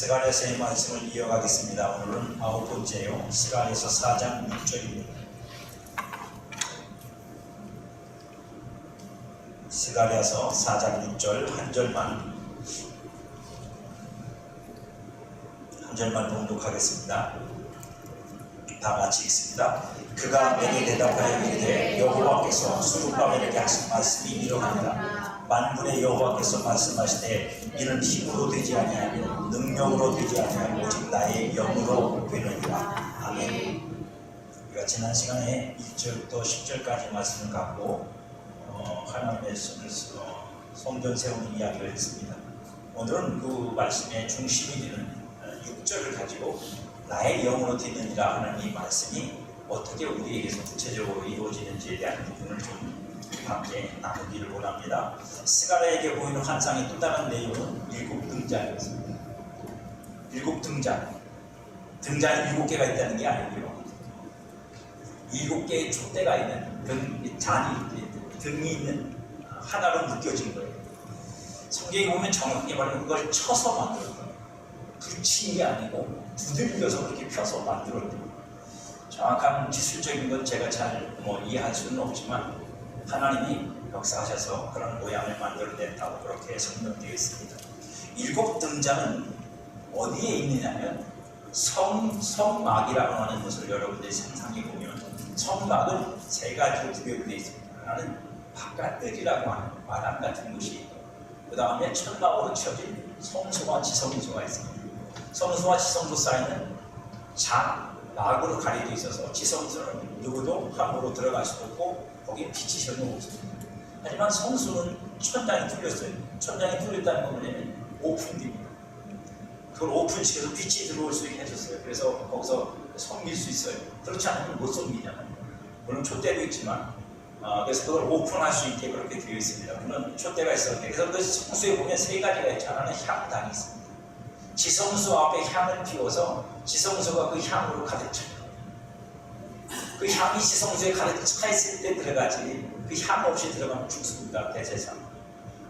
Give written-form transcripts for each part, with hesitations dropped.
스가랴서의 말씀을 이어가겠습니다. 오늘은 9번째요. 스가랴서 4장 6절입니다. 스가랴서 4장 6절 한 절만 봉독하겠습니다. 다 같이 읽습니다. 그가 내게 대답하여 이르되 여호와께서 수르바벨에게 하신 말씀이 이러하니라. 만군의 여호와께서 말씀하시되 이는 힘으로 되지 아니하며 능력으로 되지 아니하며 오직 나의 영으로 되느니라. 아멘. 우리가 지난 시간에 1절부터 10절까지 말씀을 갖고 하나님의 성전 세우는 이야기를 했습니다. 오늘은 그 말씀의 중심이 되는 6절을 가지고 나의 영으로 되느니라 하는 이 말씀이 어떻게 우리에게서 구체적으로 이루어지는지에 대한 부분을 좀 함께 나누기를 원합니다. 스가랴에게 보이는 환상의 또 다른 내용은 7등잔이었습니다. 7등잔. 등잔이 7개가 있다는 게 아니고요. 7개의 촛대가 있는 등이 있는 하나로 느껴진 거예요. 성경에 보면 정확하게 말하면 그걸 쳐서 만들었다. 붙인 게 아니고 두들겨서 그렇게 펴서 만들었다. 정확한 기술적인 건 제가 잘 이해할 수는 없지만 하나님이 역사하셔서 그런 모양을 만들어냈다고 그렇게 설명되어 있습니다. 7등잔은 어디에 있느냐면 성막이라고 하는 것을 여러분들이 상상해 보면 성막은 세 가지로 구별되어 있습니다. 하나는 바깥뜰이라고 하는 마당 같은 것이 있고 그 다음에 천막으로 쳐진 성소와 지성소가 있습니다. 성소와 지성소 사이는 막으로 가려져 있어서 지성소는 누구도 함부로 들어갈 수 없고 거기에 빛이 전혀 없습니다. 하지만 성소는 천장이 뚫렸어요. 천장이 뚫렸다는 건 뭐냐면 오픈됩니다. 그걸 오픈시켜서 빛이 들어올 수 있게 해줬어요. 그래서 거기서 섬길 수 있어요. 그렇지 않으면 못 섬기잖아요. 물론 촛대도 있지만 그래서 그걸 오픈할 수 있게 그렇게 되어 있습니다. 그런 촛대가 있었는데 그래서 그 성소에 보면 세 가지가 있죠. 하나는 향단이 있습니다. 지성소 앞에 향을 피워서 지성소가 그 향으로 가득 차요. 그 향이 지성소에 가득 차 있을 때 들어가지 그 향 없이 들어가면 죽습니다. 대제사.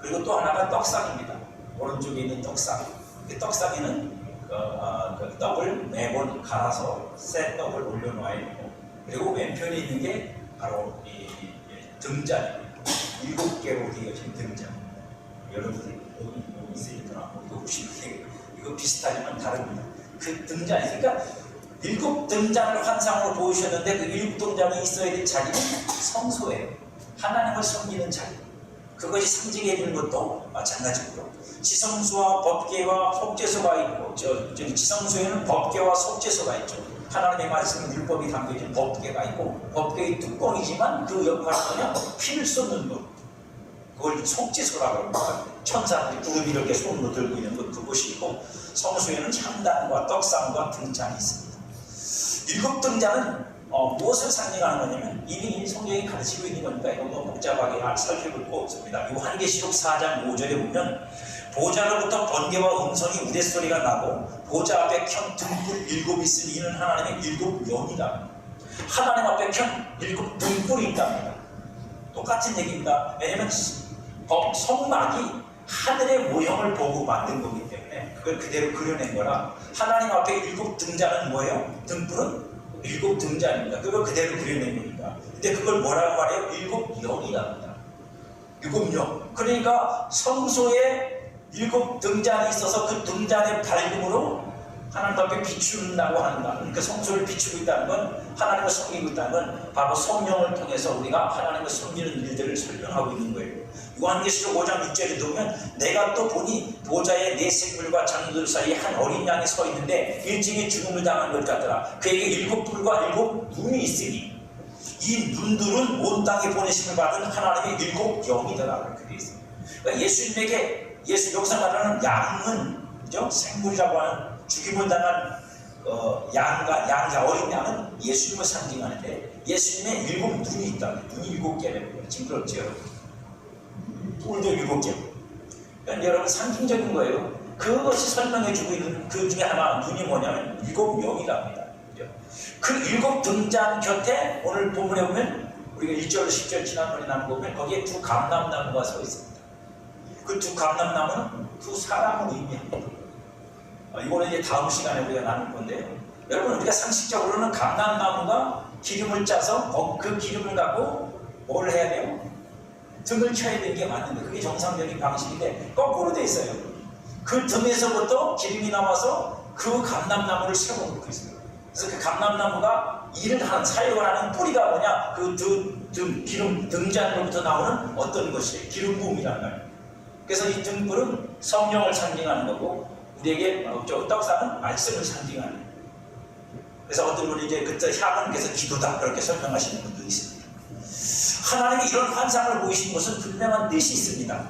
그리고 또 하나가 떡상입니다. 오른쪽에 있는 떡상. 그 떡상에는 그 떡을 매번 갈아서 새 떡을 올려놓아야 되고 그리고 왼편에 있는 게 바로 이 등잔입니다. 7개로 되어진 등잔. 여러분들 여기 있으니까 보시면 이거 비슷하지만 다릅니다. 그 등잔이 그러니까 7등잔을 환상으로 보이셨는데 그 7등잔에 있어야 될 자리는 성소예요. 하나님을 섬기는 자리. 그것이 상징해 주는 것도 마찬가지고요. 지성소와 법궤와 속죄소가 있고 저기 지성소에는 법궤와 속죄소가 있죠. 하나님의 말씀 율법이 담겨진 법궤가 있고 법궤의 뚜껑이지만 그 역할은 그냥 피를 쏟는 것. 그걸 속죄소라고 합니다. 천사들이 구름이 이렇게 손으로 들고 있는 것 그것이 있고 성소에는 향단과 떡상과 등잔이 있습니다. 7등잔은 무엇을 상징하는 거냐면 이미 성경이 가르치고 있는 거니까 이거 너무 복잡하게 살펴볼 거 없습니다. 요한계시록 4장 5절에 보면 보좌로부터 번개와 음성이 우레소리가 나고 보좌 앞에 켠 등불 7이 있으니 이는 하나님의 7영이다. 하나님 앞에 켠 7등불이 있답니다. 똑같은 얘기입니다. 왜냐하면 성막이 하늘의 모형을 보고 만든 거기 때문에 그걸 그대로 그려낸 거라 하나님 앞에 7등잔은 뭐예요? 등불은 7등잔입니다. 그걸 그대로 그려낸 거니까. 근데 그걸 뭐라고 말해요? 7영이랍니다. 7영. 그러니까 성소에 7등잔이 있어서 그 등잔의 밝음으로 하나님 앞에 비춘다고 한다. 그러니까 성소를 비추고 있다는 건 하나님을 섬기고 있다는 건 바로 성령을 통해서 우리가 하나님을 섬기는 일들을 설명하고 있는 거예요. 요한계시록 5장 6절에 보면 내가 또 보니 보좌에 네 생물과 장로들 사이에 한 어린 양이 서 있는데 일찍이 죽음을 당한 것 같더라. 그에게 7뿔과 7눈이 있으니 이 눈들은 온 땅에 보내심을 받은 하나님의 7영이더라. 그렇게 되어 있습니다. 그러니까 예수님에게 여기서 말하는 양은 그죠? 생물이라고 하는 죽임을 당한 어린 양은 예수님을 상징하는데 예수님의 7눈이 있다. 눈이 7개라는 거예요. 징그럽죠 여러분? 뿔도 7개. 그러니까 여러분 상징적인 거예요. 그것이 설명해주고 있는 그 중에 하나 눈이 뭐냐면 7영이랍니다. 그 7등잔 곁에 오늘 본문에 보면 우리가 1절 10절 지난번에 나온 거 보면 거기에 두 감람나무가 서 있습니다. 그 두 감람나무는 두 사람을 의미합니다. 이거는 이제 다음 시간에 우리가 나눌 건데요. 여러분, 우리가 상식적으로는 감람나무가 기름을 짜서 그 기름을 갖고 뭘 해야 돼요? 등을 켜야 되는 게 맞는데, 그게 정상적인 방식인데 거꾸로 돼 있어요. 그 등에서부터 기름이 나와서 그 감람나무를 세워놓고 있어요. 그래서 그 감람나무가 일을 하는, 사역을 하는 뿌리가 뭐냐? 그 기름 등잔으로부터 나오는 어떤 것이에요? 기름 부음이란 말이에요. 그래서 이 등불은 성령을 상징하는 거고, 우리에게 떡상은 말씀을 상징하는 거예요. 그래서 어떤 분이 이제 그때 향은 그래서 기도다, 그렇게 설명하시는 분도 있습니다. 하나님이 이런 환상을 보이신 것은 분명한 뜻이 있습니다.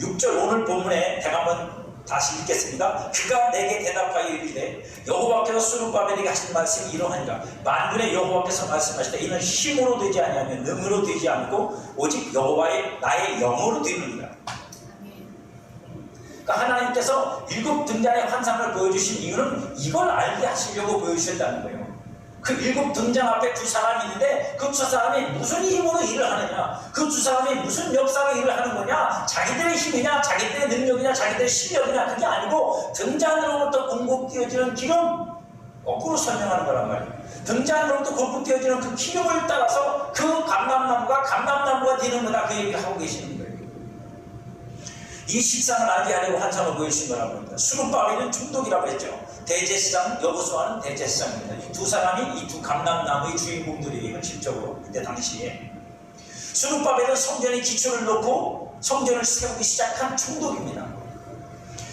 6절 오늘 본문에 제가 한번 다시 읽겠습니다. 그가 내게 대답하여 이르되 여호와께서 스룹바벨에게 하신 말씀이 이러하니라. 만군의 여호와께서 말씀하시되 이는 힘으로 되지 아니하며 능으로 되지 않고 오직 여호와의 나의 영으로 되느니라. 그러니까 하나님께서 7 등잔의 환상을 보여주신 이유는 이걸 알게 하시려고 보여주셨다는 거예요. 그 7 등잔 앞에 2 사람이 있는데 그 2 사람이 무슨 힘으로 일을 하느냐, 그 2 사람이 무슨 역사로 일을 하는 거냐, 자기들의 힘이냐, 자기들의 능력이냐, 자기들의 실력이냐, 그게 아니고 등잔으로부터 공급되어지는 기름, 거꾸로 설명하는 거란 말이에요. 등잔으로부터 공급되어지는 그 기름을 따라서 그 감람나무가 되는 거다, 그 얘기를 하고 계시는 거예요. 이 식상을 알게 하려고 환상을 보여주신 거라고 합니다. 스룹바벨은 중독이라고 했죠. 대제사장, 여호수아는 대제사장입니다. 이 2 사람이 이 2 감람나무의 주인공들이 현실적으로 그때 당시에 스룹바벨은 성전의 기초를 놓고 성전을 세우기 시작한 중독입니다.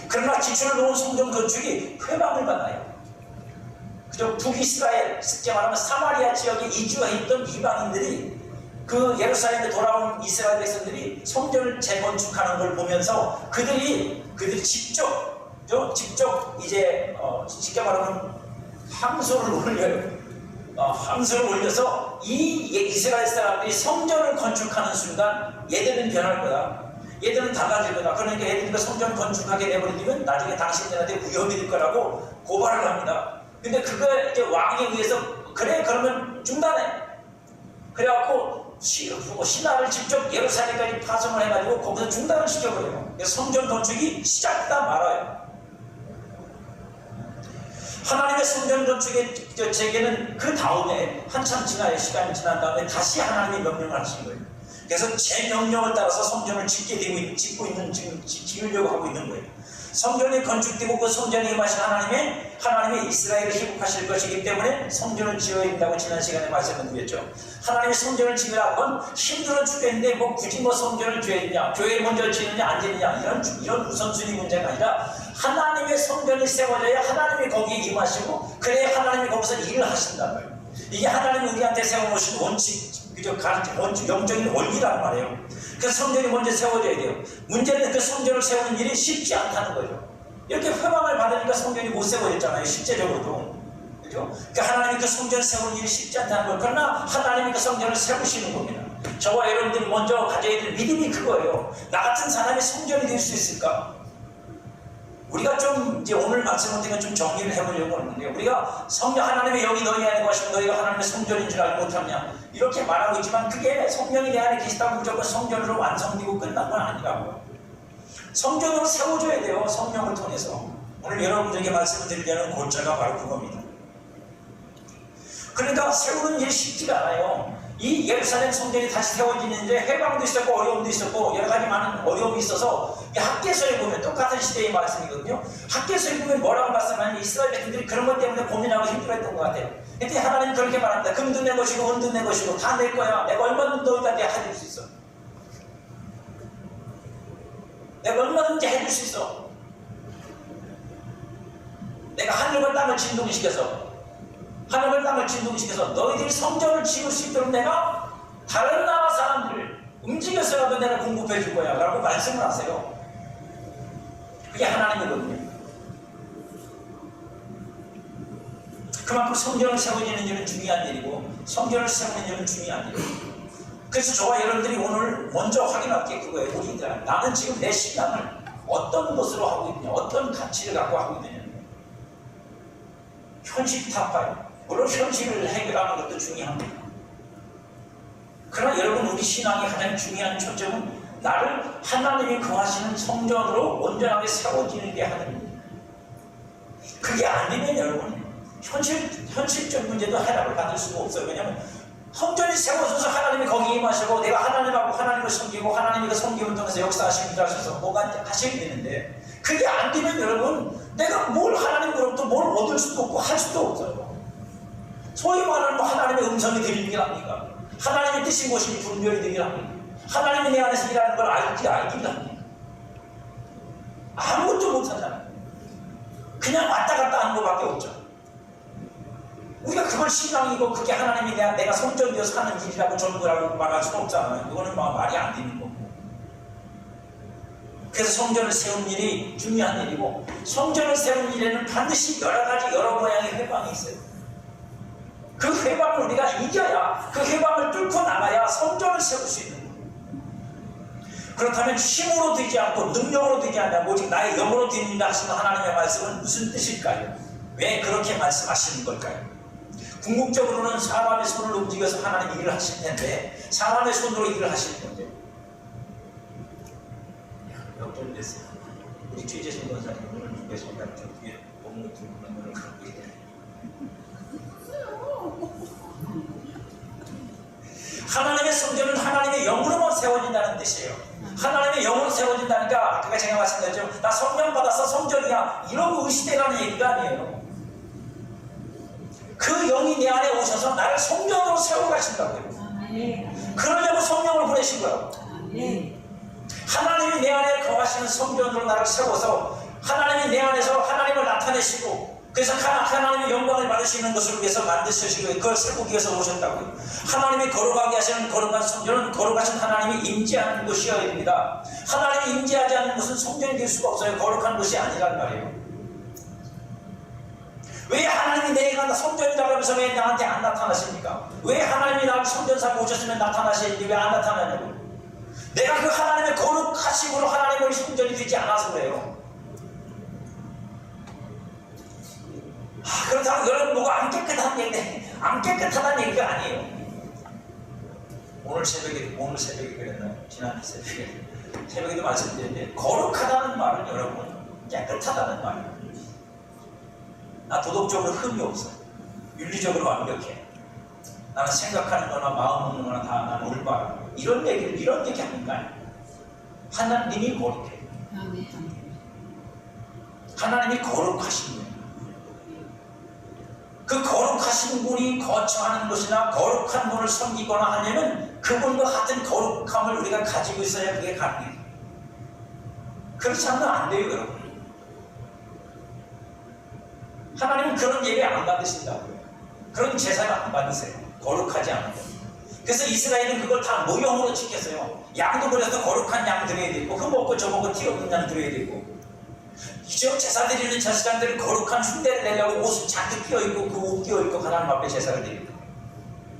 그러나 기초를 놓은 성전 건축이 회방을 받아요. 그저 북이스라엘, 쉽게 말하면 사마리아 지역에 이주했던 이방인들이 그 예루살렘에 돌아온 이스라엘 백성들이 성전을 재건축하는 걸 보면서 그들이 직접 이제 쉽게 말하면 함소를 올려요. 함소를 올려서 이 이스라엘 사람들이 성전을 건축하는 순간 얘들은 변할 거다, 얘들은 달라질 거다. 그러니까 얘들이 성전을 건축하게 내버리면 나중에 당신들한테 위험이 될 거라고 고발을 합니다. 근데 그걸 이제 왕에 의해서 그래 그러면 중단해. 그래갖고 신하를 직접 예루살렘까지 파송을 해가지고 거기서 중단을 시켜버려요. 그래서 성전 건축이 시작다 말아요. 하나님의 성전 건축의 재개는 그 다음에 한참 시간이 지난 다음에 다시 하나님의 명령을 하신 거예요. 그래서 제 명령을 따라서 성전을 지으려고 하고 있는 거예요. 성전이 건축되고 그 성전에 임하신 하나님의 이스라엘을 회복하실 것이기 때문에 성전을 지어야 된다고 지난 시간에 말씀을 드렸죠. 하나님의 성전을 지으라는 건 힘들어 죽겠는데 굳이 성전을 지어야 되냐, 교회를 먼저 지느냐 안 지느냐, 이런 우선순위 문제가 아니라 하나님의 성전이 세워져야 하나님이 거기에 임하시고 그래야 하나님이 거기서 일을 하신다는 거예요. 이게 하나님이 우리한테 세워놓으신 원칙, 영적인 원리란 말이에요. 그 성전이 먼저 세워져야 돼요. 문제는 그 성전을 세우는 일이 쉽지 않다는 거죠. 이렇게 회방을 받으니까 성전이 못 세워졌잖아요, 실제적으로도. 그죠? 그러니까 하나님이 그 성전을 세우는 일이 쉽지 않다는 거예요. 그러나 하나님이 그 성전을 세우시는 겁니다. 저와 여러분들이 먼저 가져야 될 믿음이 그거예요. 나 같은 사람이 성전이 될 수 있을까? 우리가 좀 이제 오늘 말씀을 통해 좀 정리를 해보려고 하는데, 우리가 하나님의 영이 너희 안에 거하시면 너희가 하나님의 성전인 줄 알고 못하냐, 이렇게 말하고 있지만 그게 성령이 내 안에 계시다고 무조건 성전으로 완성되고 끝난 건 아니라고요. 성전으로 세워줘야 돼요, 성령을 통해서. 오늘 여러분들에게 말씀을 드리려는 골자가 바로 그겁니다. 그러니까 세우는 일이 쉽지가 않아요. 이 예루살렘 성전이 다시 세워지는데 해방도 있었고 어려움도 있었고 여러 가지 많은 어려움이 있어서, 학개서에 보면 똑같은 시대의 말씀이거든요. 학개서에 보면 뭐라고 말씀하냐면 이스라엘 백성들이 그런 것 때문에 고민하고 힘들어했던 것 같아요. 그때 하나님 그렇게 말합니다. 금도 내 것이고 은도 내 것이고 다 내 거야. 내가 얼마든지 너희한테 해줄 수 있어. 내가 얼마든지 해줄 수 있어. 내가 하늘과 땅을 진동시켜서 너희들이 성전을 지을 수 있도록 내가 다른 나라 사람들을 움직여서라도 내가 공급해 줄 거야 라고 말씀을 하세요. 그게 하나님이거든요. 그만큼 성전을 세워지는 일은 중요한 일이고 성전을 세우는 일은 중요한 일이에요. 그래서 저와 여러분들이 오늘 먼저 확인할 게 그거예요. 우리들, 나는 지금 내 신앙을 어떤 것으로 하고 있느냐, 어떤 가치를 갖고 하고 있느냐. 현실 타파요. 물론 현실을 해결하는 것도 중요합니다. 그러나 여러분, 우리 신앙의 가장 중요한 초점은 나를 하나님이 거하시는 성전으로 온전하게 세워지는 게 하나님입니다. 그게 안 되면 여러분 현실적 문제도 해답을 받을 수가 없어요. 왜냐하면 성전이 세워져서 하나님이 거기에 임하시고 내가 하나님하고 하나님을 섬기고 하나님이 그 섬김을 통해서 역사하시는 줄 아셔서 뭐가 하셔야 되는데 그게 안 되면 여러분 내가 뭘 하나님으로부터 뭘 얻을 수도 없고 할 수도 없어요. 소위 말하는 뭐 하나님의 음성이 들리기랍니까? 하나님의 뜻이 무엇인지 분별이 되기랍니까? 하나님이 내 안에서 일하는 걸 알기랍니까? 아무것도 못하잖아요. 그냥 왔다 갔다 하는 것밖에 없죠. 우리가 그걸 신앙이고 그게 하나님이 내가 성전되어서 하는 일이라고 전부라고 말할 수는 없잖아요. 그거는 말이 안 되는 거고. 그래서 성전을 세우는 일이 중요한 일이고 성전을 세우는 일에는 반드시 여러 가지 여러 모양의 회방이 있어요. 그 회방을 우리가 이겨야 그 회방을 뚫고 나가야 성전을 세울 수 있는 거예요. 그렇다면 힘으로 되지 않고 능력으로 되지 않냐 오직 나의 영으로 된다 하시는 하나님의 말씀은 무슨 뜻일까요? 왜 그렇게 말씀하시는 걸까요? 궁극적으로는 사람의 손을 움직여서 하나님 일을 하실 텐데 사람의 손으로 일을 하실 건데 역전됐어요. 우리 최재신 권사님 오늘 중에서 같은 뒤에 몸을 들고 눈을 감고 있대요. 하나님의 성전은 하나님의 영으로만 세워진다는 뜻이에요. 하나님의 영으로 세워진다니까 아까 제가 말씀드렸죠. 나 성령 받아서 성전이야 이러고 의시되라는 얘기가 아니에요. 그 영이 내 안에 오셔서 나를 성전으로 세워가신다고요. 그러려고 성령을 보내신 거예요. 하나님이 내 안에 거하시는 성전으로 나를 세워서 하나님이 내 안에서 하나님을 나타내시고 그래서 하나님의 영광을 받으시는 것을 위해서 만드시고 그걸 세우기 위해서 오셨다고요. 하나님이 거룩하게 하시는 거룩한 성전은 거룩하신 하나님이 임재하는 곳이어야 됩니다. 하나님이 임재하지 않는 곳은 성전이 될 수가 없어요. 거룩한 곳이 아니란 말이에요. 왜 하나님이 내가 성전이라고 하면서 왜 나한테 안 나타나십니까? 왜 하나님이 나를 성전 삼고 오셨으면 나타나시는데 왜 안 나타나냐고요? 내가 그 하나님의 거룩하심으로 하나님의 성전이 되지 않아서 그래요. 그렇다고 여러분 뭐가 안 깨끗한 얘기인데 안 깨끗하다는 얘기가 아니에요. 오늘 새벽에 그랬나요? 지난 새벽에도 말씀드렸는데 거룩하다는 말은 여러분 깨끗하다는 말이에요. 나 도덕적으로 흠이 없어. 윤리적으로 완벽해. 나는 생각하는 거나 마음 먹는 거나 다 나는 올바라. 이런 얘기 하는 거 아니에요. 하나님이 거룩해. 하나님이 거룩하신 거예요. 그 거룩하신 분이 거처하는 곳이나 거룩한 분을 섬기거나 하려면 그분과 같은 거룩함을 우리가 가지고 있어야 그게 가능해요. 그렇지 않으면 안 돼요, 여러분. 하나님은 그런 예배 안 받으신다고요. 그런 제사를 안 받으세요. 거룩하지 않은 거. 그래서 이스라엘은 그걸 다 모형으로 지켰어요. 양도 그래서 거룩한 양 드려야 되고 그 먹고 저 먹고 티 없는 양 드려야 되고 지금 제사 드리는 제사장들은 거룩한 흉대를 내려고 옷을 잔뜩 끼어입고 그 옷 끼어입고 하나님 앞에 제사를 드립니다.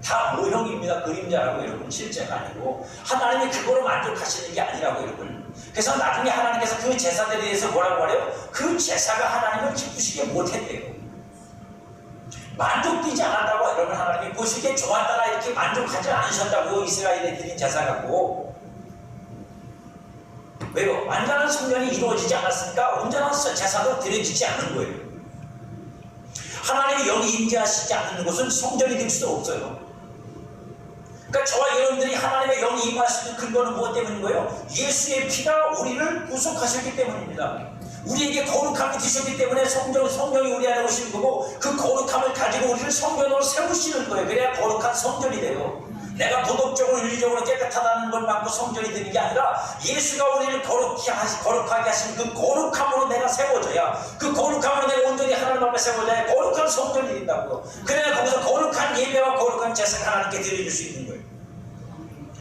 다 모형입니다. 그림자라고 여러분. 실제가 아니고 하나님이 그거로 만족하시는 게 아니라고 여러분. 그래서 나중에 하나님께서 그 제사들에 대해서 뭐라고 하래요? 그 제사가 하나님을 기쁘시게 못했대요. 만족되지 않았다고 여러분. 하나님이 보시기에 좋았다나 이렇게 만족하지 않으셨다고 이스라엘에 드린 제사 갖고. 왜요? 완전한 성전이 이루어지지 않았으니까 온전한 제사도 드려지지 않는 거예요. 하나님이 여기 임재하시지 않는 곳은 성전이 될 수도 없어요. 그러니까 저와 여러분들이 하나님의 영이 임하시는 근거는 무엇 때문인 거예요? 예수의 피가 우리를 구속하셨기 때문입니다. 우리에게 거룩함이 되셨기 때문에 성령이 우리 안에 오시는 거고 그 거룩함을 가지고 우리를 성전으로 세우시는 거예요. 그래야 거룩한 성전이 돼요. 내가 도덕적으로 윤리적으로 깨끗하다는 걸 받고 성전이 되는 게 아니라 예수가 우리를 거룩하게 하신 그 거룩함으로 내가 세워져야 그 거룩함으로 내가 온전히 하나님 앞에 세워져야 거룩한 성전이 된다고요. 그래야 거기서 거룩한 예배와 거룩한 제사를 하나님께 드려줄 수 있는 거예요.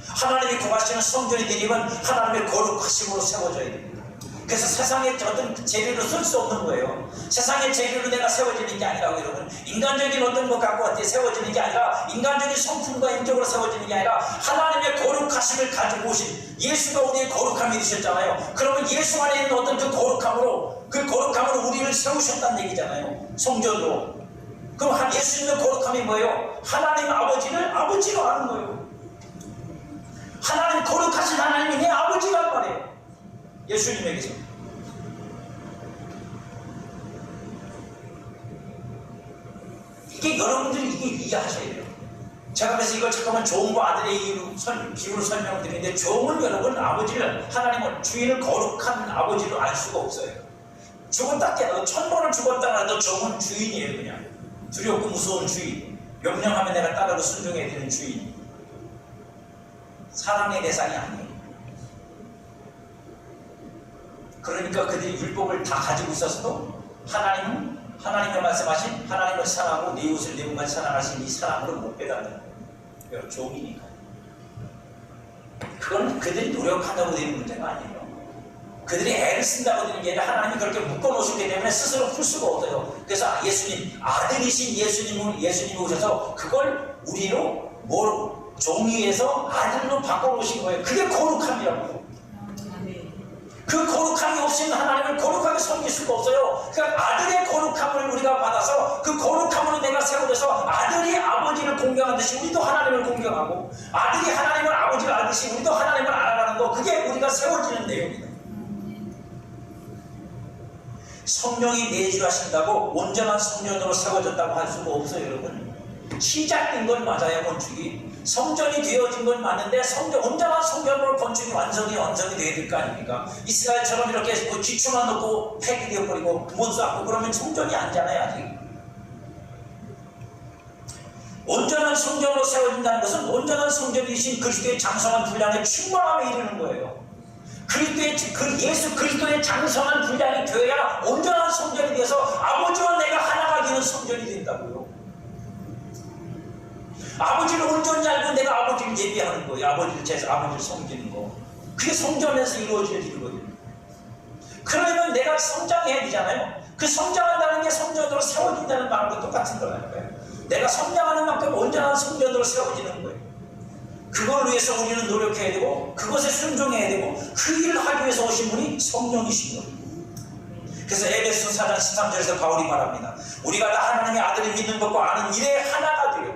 하나님이 구하시는 성전이 되려면 하나님의 거룩하심으로 세워져야 됩니다. 그래서 세상의 어떤 재료로 쓸 수 없는 거예요. 세상의 재료로 내가 세워지는 게 아니라고 여러분. 인간적인 어떤 것 갖고 세워지는 게 아니라 인간적인 성품과 인격으로 세워지는 게 아니라 하나님의 거룩하심을 가지고 오신 예수가 우리의 거룩함이 되셨잖아요. 그러면 예수 안에 있는 어떤 그 거룩함으로 우리를 세우셨다는 얘기잖아요. 성전으로. 그럼 예수님의 거룩함이 뭐예요? 하나님 아버지를 아버지로 아는 거예요. 하나님 거룩하신 하나님이 내 아버지란 말이에요. 예수님에게서. 이게 여러분들이 이게 이해하셔야 돼요. 제가 그래서 이걸 잠깐만 종과 아들의 비유로 설명드리는데, 종은 여러분 아버지를, 하나님은 주인을 거룩한 아버지로 알 수가 없어요. 죽었다 깨도 1000번을 죽었다 해도 종은 주인이에요. 그냥 두렵고 무서운 주인, 명령하면 내가 따르고 순종해야 되는 주인, 사랑의 대상이 아니에요. 그러니까 그들이 율법을 다 가지고 있었어도 하나님의 말씀하신 하나님을 사랑하고 네 이웃을 네 몸같이 사랑하신 이 사랑으로 못 깨닫는 거예요. 종이니까. 그건 그들이 노력한다고 되는 문제가 아니에요. 그들이 애를 쓴다고 되는 게 아니라 하나님이 그렇게 묶어놓으셨기 때문에 스스로 풀 수가 없어요. 그래서 예수님, 아들이신 예수님이 오셔서 그걸 우리로 종이에서 아들로 바꿔놓으신 거예요. 그게 거룩함이라고. 그 거룩함이 없으면 하나님을 거룩하게 섬길 수가 없어요. 그러니까 아들의 거룩함을 우리가 받아서 그 거룩함으로 내가 세워져서 아들이 아버지를 공경하듯이 우리도 하나님을 공경하고, 아들이 하나님을 아버지를 알듯이 우리도 하나님을 알아가는 거, 그게 우리가 세워지는 내용입니다. 성령이 내주하신다고 온전한 성전으로 세워졌다고 할 수가 없어요. 여러분, 시작된 건 맞아요. 건축이 성전이 되어진 건 맞는데, 온전한 성전으로 건축이 완성이 돼야 될 거 아닙니까? 이스라엘처럼 이렇게 기초만 놓고 폐기되어버리고 못 쌓고 그러면 성전이 아니잖아요. 아직 온전한 성전으로 세워진다는 것은 온전한 성전이신 그리스도의 장성한 분량의 충만함에 이르는 거예요. 예수 그리스도의 장성한 분량이 되어야 온전한 성전이 되어서 아버지와 내가 하나가 되는 성전이 된다고요. 아버지를 온전히 알고 내가 아버지를 예배하는 거예요. 아버지를 섬기는 거. 그게 성전에서 이루어질 일이거든요. 그러면 내가 성장해야 되잖아요. 그 성장한다는 게 성전으로 세워진다는 말과 똑같은 거라니까요. 내가 성장하는 만큼 온전한 성전으로 세워지는 거예요. 그걸 위해서 우리는 노력해야 되고, 그것에 순종해야 되고, 그 일을 하기 위해서 오신 분이 성령이신 거예요. 그래서 에베소 4장 13절에서 바울이 말합니다. 우리가 다 하나님의 아들을 믿는 것과 아는 일에 하나가 돼요.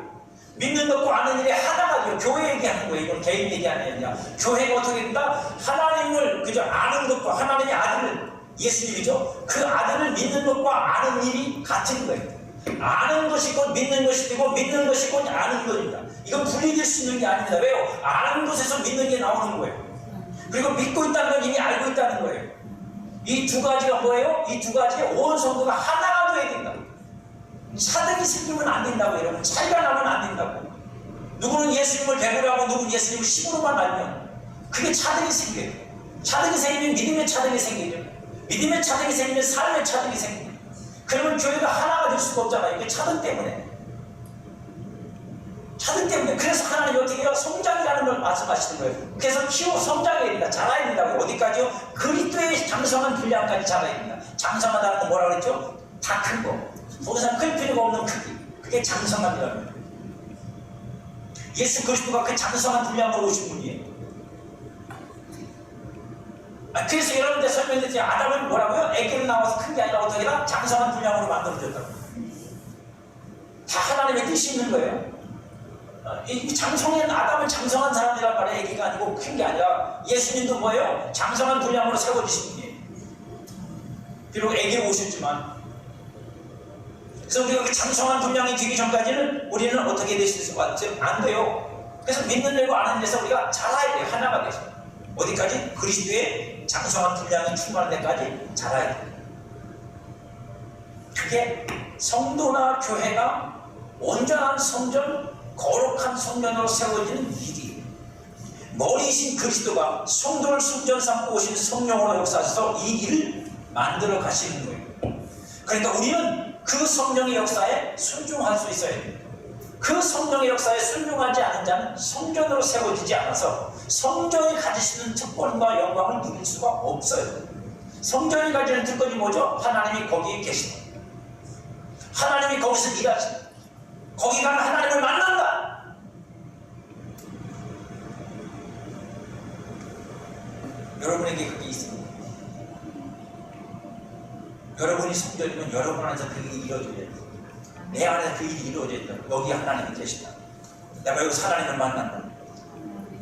믿는 것과 아는 일에 하나가 돼요. 교회 얘기하는 거예요. 이건 개인 얘기 아니냐. 교회가 어떻게 된다? 하나님을 아는 것과, 하나님의 아들을, 예수님이죠. 그 아들을 믿는 것과 아는 일이 같은 거예요. 아는 것이 곧 믿는 것이 되고, 믿는 것이 곧 아는 것입니다. 이건 분리될 수 있는 게 아닙니다. 왜요? 아는 것에서 믿는 게 나오는 거예요. 그리고 믿고 있다는 건 이미 알고 있다는 거예요. 이 두 가지가 뭐예요? 이 두 가지의 온 성도가 하나가 되어야 된다. 차등이 생기면 안 된다고. 여러분, 차이가 나면 안 된다고. 누구는 예수님을 100으로 하고 누구는 예수님을 10으로만 알면 그게 차등이 생겨요. 차등이 생기면 믿음의 차등이 생기죠. 믿음의 차등이 생기면 삶의 차등이 생겨요. 그러면 교회가 하나가 될 수가 없잖아요. 이게 차등 때문에. 그래서 하나님이 어떻게 해요? 성장이라는 걸 말씀하시는 거예요. 그래서 성장해야 된다. 자라야 된다고. 어디까지요? 그리스도의 장성한 분량까지 자라야 된다. 장성하다는 건 뭐라고 그랬죠? 다 큰 거. 더 이상 클 필요가 없는 크기. 그게 장성함이라는 거예요. 예수 그리스도가 그 장성한 분량으로 오신 분이에요. 그래서 여러분들 설명드렸죠. 아담은 뭐라고요? 애기로 나와서 큰 게 아니라 어떻게 해라? 장성한 분량으로 만들어졌다고. 다 하나님의 뜻이 있는 거예요. 이 장성한 아담은 장성한 사람이란 말이에요. 애기가 아니고 큰 게 아니라. 예수님도 뭐예요? 장성한 분량으로 세워지신 분이에요. 비록 애기로 오셨지만. 그래서 우리가 그 장성한 분량이 되기 전까지는 우리는 어떻게 되실 수가 안 돼요. 그래서 믿는 일과 아는 일에서 우리가 자라야 돼요. 하나가 돼서. 어디까지? 그리스도의 장성한 분량이 충만할 때까지 자라야 돼요. 그게 성도나 교회가 온전한 성전, 거룩한 성전으로 세워지는 일이에요. 머리이신 그리스도가 성도를 순전 삼고 오신 성령으로 역사하셔서 이 일을 만들어 가시는 거예요. 그러니까 우리는 그 성령의 역사에 순종할 수 있어야 돼요. 그 성령의 역사에 순종하지 않은 자는 성전으로 세워지지 않아서 성전이 가지시는 특권과 영광을 누릴 수가 없어요. 성전이 가지는 특권이 뭐죠? 하나님이 거기에 계시다. 하나님이 거기서 일하신다. 거기 가면 하나님을 만난다. 여러분에게 그게 있습니다. 여러분이 성전이면 여러분 안에서 그 일이 이루어져야 됩니다. 내 안에서 그 일이 이루어져야 된다. 여기 하나님이 계신다. 내가 여기서 하나님을 만난다.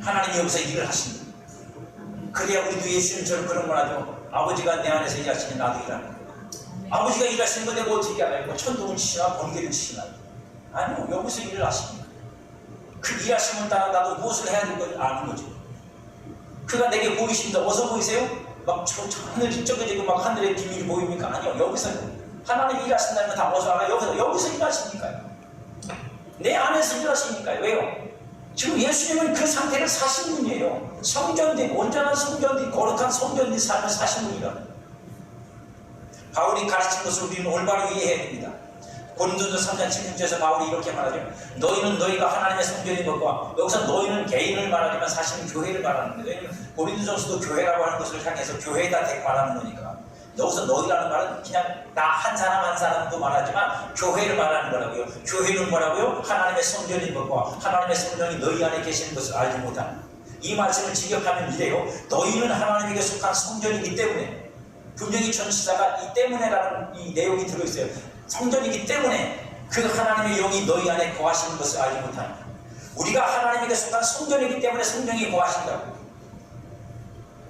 하나님이 여기서 일을 하신다. 그래야 우리도 예수님처럼 그런 걸 하죠. 아버지가 내 안에서 일하시니 나도 일하는 거예요. 아버지가 일하시는 거 내가 어떻게 알아요? 뭐 천둥을 치시나 번개를 치시나. 아니요, 여기서 일을 하십니다. 그 일하심을 따라 나도 무엇을 해야 될 걸 아는 거죠. 그가 내게 보이십니다. 어서 보이세요? 막 하늘 저기 막 하늘의 비밀이 보입니까? 아니요, 여기서 하나님 일하신다는 건 다 어서 알아요. 여기서 일하십니까요? 내 안에서 일하십니까요? 왜요? 지금 예수님은 그 상태를 사신 분이에요. 성전된, 온전한 성전된, 거룩한 성전된 삶을 사신 분이라. 바울이 가르친 것을 우리는 올바로 이해해야 됩니다. 고린도전서 3장 16절에서 바울이 이렇게 말하죠. 너희는 너희가 하나님의 성전인 것과, 여기서 너희는 개인을 말하지만 사실은 교회를 말하는 거예요. 왜냐하면 고린도전서도 교회라고 하는 것을 향해서 교회에다 대고 말하는 거니까. 여기서 너희라는 말은 그냥 나 한 사람 한 사람도 말하지만 교회를 말하는 거라고요. 교회는 뭐라고요? 하나님의 성전인 것과 하나님의 성령이 너희 안에 계시는 것을 알지 못하는, 이 말씀을 직역하면 이래요. 너희는 하나님에게 속한 성전이기 때문에, 분명히 전치사가 이 때문에라는 이 내용이 들어있어요. 성전이기 때문에 그 하나님의 영이 너희 안에 거하시는 것을 알지 못하는, 우리가 하나님에게 속한 성전이기 때문에 성령이 거하신다고.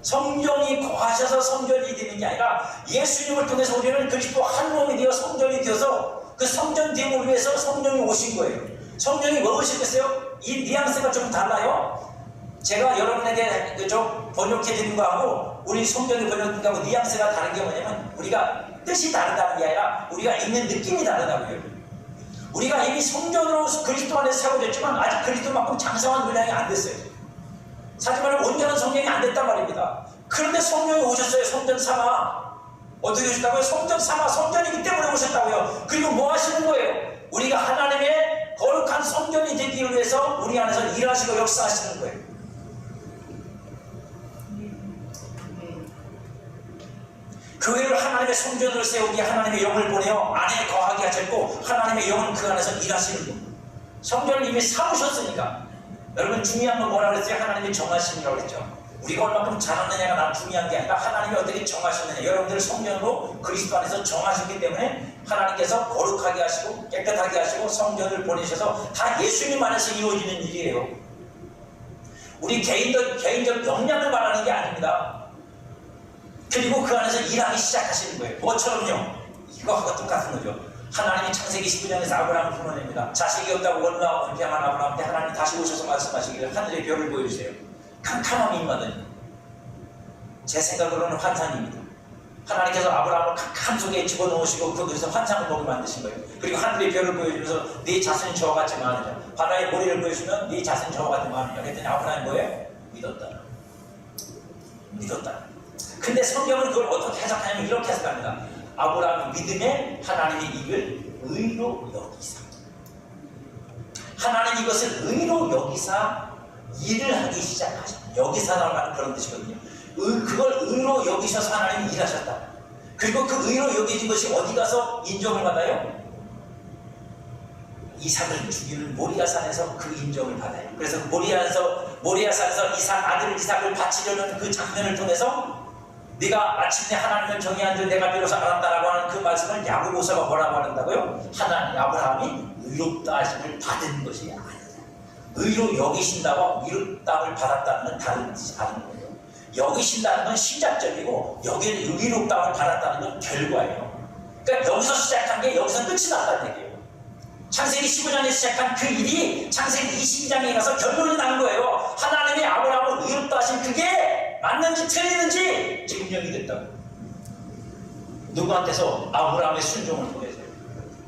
성령이 거하셔서 성전이 되는 게 아니라 예수님을 통해서 우리는 그리스도 한 몸이 되어 성전이 되어서 그 성전됨을 위해서 성령이 오신 거예요. 성령이 뭐 오시겠어요? 이 뉘앙스가 좀 달라요. 제가 여러분에게 좀 번역해 드린 거하고 우리 성경이 번역된 거하고 뉘앙스가 다른 게 뭐냐면, 우리가 뜻이 다르다는 게 아니라 우리가 읽는 느낌이 다르다고요. 우리가 이미 성전으로 그리스도 안에서 세워졌지만 아직 그리스도만큼 장성한 분량이 안 됐어요. 하지만 온전한 성령이 안 됐단 말입니다. 그런데 성령이 오셨어요. 성전 삼아. 어떻게 오셨다고요? 성전 삼아. 성전이기 때문에 오셨다고요. 그리고 뭐 하시는 거예요? 우리가 하나님의 거룩한 성전이 되기 위해서 우리 안에서 일하시고 역사하시는 거예요. 교회를 하나님의 성전으로 세우기 하나님의 영을 보내어 안에 거하게 하셨고, 하나님의 영은 그 안에서 일하시는 거예요. 성전을 이미 삼으셨으니까. 여러분, 중요한 건 뭐라고 그랬어요? 하나님이 정하심이라고 그랬죠. 우리가 얼마큼 잘하느냐가 난 중요한 게 아니라 하나님이 어떻게 정하셨느냐. 여러분들을 성전으로 그리스도 안에서 정하셨기 때문에 하나님께서 거룩하게 하시고 깨끗하게 하시고 성전을 보내셔서 다 예수님 안에서 이루어지는 일이에요. 우리 개인적 역량을 말하는 게 아닙니다. 그리고 그 안에서 일하기 시작하시는 거예요. 뭐처럼요? 이거하고 똑같은 거죠. 하나님이 창세기 19장에서 아브라함을 불러냅니다. 자식이 없다고 원나와 불평한 아브라함한테 하나님이 다시 오셔서 말씀하시기를 하늘의 별을 보여주세요. 캄캄함이 임하더니, 제 생각으로는 환상입니다. 하나님께서 아브라함을 캄캄 속에 집어넣으시고 거기서 환상을 보게 만드신 거예요. 그리고 하늘의 별을 보여주면서 네 자신이 저와 같이 많으냐, 바다의 모래를 보여주면 네 자신이 저와 같이 많으냐 그랬더니 아브라함이 뭐예요? 믿었다. 근데 성경은 그걸 어떻게 해석하냐면 이렇게 해석합니다. 아브라함이 믿음에 하나님의 일을 의로 여기사, 하나님 이것을 의로 여기사 일을 하기 시작하셨다. 여기사라는 말은 그런 뜻이거든요. 그걸 의로 여기셔서 하나님이 일하셨다. 그리고 그 의로 여겨진 것이 어디 가서 인정을 받아요? 이삭을 죽이는 모리아산에서 그 인정을 받아요. 그래서 모리아산에서 아들 이삭을 바치려는 그 장면을 통해서 네가 마침내 하나님을 정의한 줄 내가 비로소 알았다라고 하는 그 말씀을 야고보서가 뭐라고 한다고요? 하나님, 아브라함이 의롭다 하심을 받은 것이 아니다. 의로 여기신다고 의롭다함을 받았다는 건 다른 거예요. 여기신다는 건 시작점이고 여기는 의롭다함을 받았다는 건 결과예요. 그러니까 여기서 시작한 게 여기서 끝이 났다는 얘기예요. 창세기 15장에 시작한 그 일이 창세기 22장에 가서 결론이 난 거예요. 하나님이 아브라함을 의롭다 하신 그게 맞는지 틀리는지 증명이 됐다고. 누구한테서? 아브라함의 순종을 보여줘요.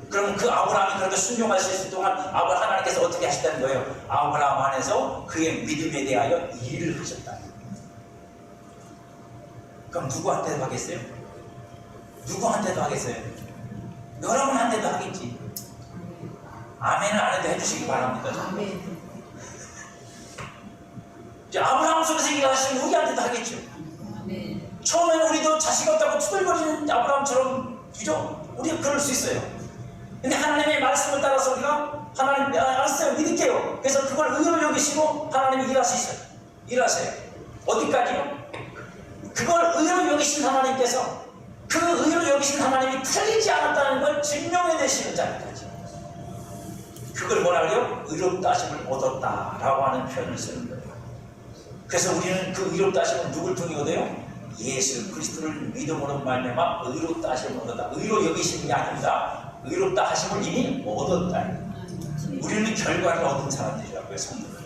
그럼 그 아브라함이 그렇게 순종할 수 있을 동안 하나님께서 어떻게 하셨다는 거예요? 아브라함 안에서 그의 믿음에 대하여 일을 하셨다. 그럼 누구한테도 하겠어요? 누구한테도 하겠어요? 여러분한테도 하겠지. 아멘을 안 해도 해주시기 바랍니다. 아멘. 아브라함 속에서 일하시면 우리한테도 하겠죠. 아멘. 처음에는 우리도 자식 없다고 투덜거리는 아브라함처럼, 그죠? 우리가 그럴 수 있어요. 근데 하나님의 말씀을 따라서 우리가 하나님, 알았어요, 믿을게요. 그래서 그걸 의로 여기시고 하나님이 일하세요. 어디까지요? 그걸 의로 여기신 하나님께서 그 의로 여기신 하나님이 틀리지 않았다는 걸 증명해내시는 자리까지. 그걸 뭐라 그래요? 의롭다 하심을 얻었다라고 하는 표현을 쓰는 거예요. 그래서 우리는 그 의롭다 하심을 누굴 통해 얻어요? 예수 그리스도를 믿음으로 말미암아 의롭다 하심을 얻었다. 의로 여기시는 게 아닙니다. 의롭다 하심을 이미 얻었다. 우리는 결과를 얻은 사람들이라고요. 성도는.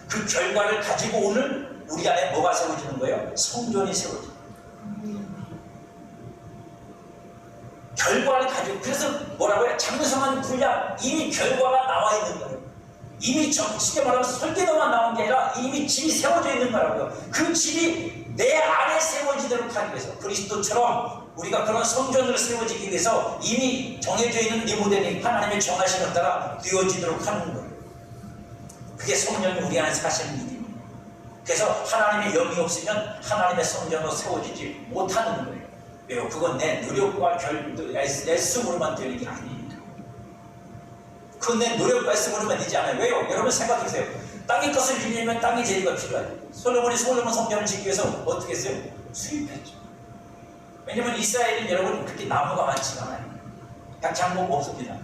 그 결과를 가지고 오늘 우리 안에 뭐가 세워지는 거예요? 성전이 세워지는 거예요. 결과를 가지고, 그래서 뭐라고 해요? 장성한 분량, 이미 결과가 나와 있는 거예요. 이미 쉽게 말하면 설계도만 나온 게 아니라 이미 집이 세워져 있는 거라고요. 그 집이 내 안에 세워지도록 하기 위해서, 그리스도처럼 우리가 그런 성전으로 세워지기 위해서 이미 정해져 있는 리모델링, 하나님의 정하심에 따라 되어지도록 하는 거예요. 그게 성령이 우리 안에 사시는 일입니다. 그래서 하나님의 영이 없으면 하나님의 성전으로 세워지지 못하는 거예요. 왜요? 그건 내 노력과 애씀으로만 되는 게 아닙니다. 그건 내 노력과 애씀으로만 되지 않아요. 왜요? 여러분 생각해보세요. 땅의 것을 빌리면 땅의 재료가 필요하죠. 솔로몬이 솔로몬 성전을 짓기 위해서 어떻게 했어요? 수입했죠. 왜냐면 이스라엘은 여러분 그렇게 나무가 많지 않아요. 장목 없습니다.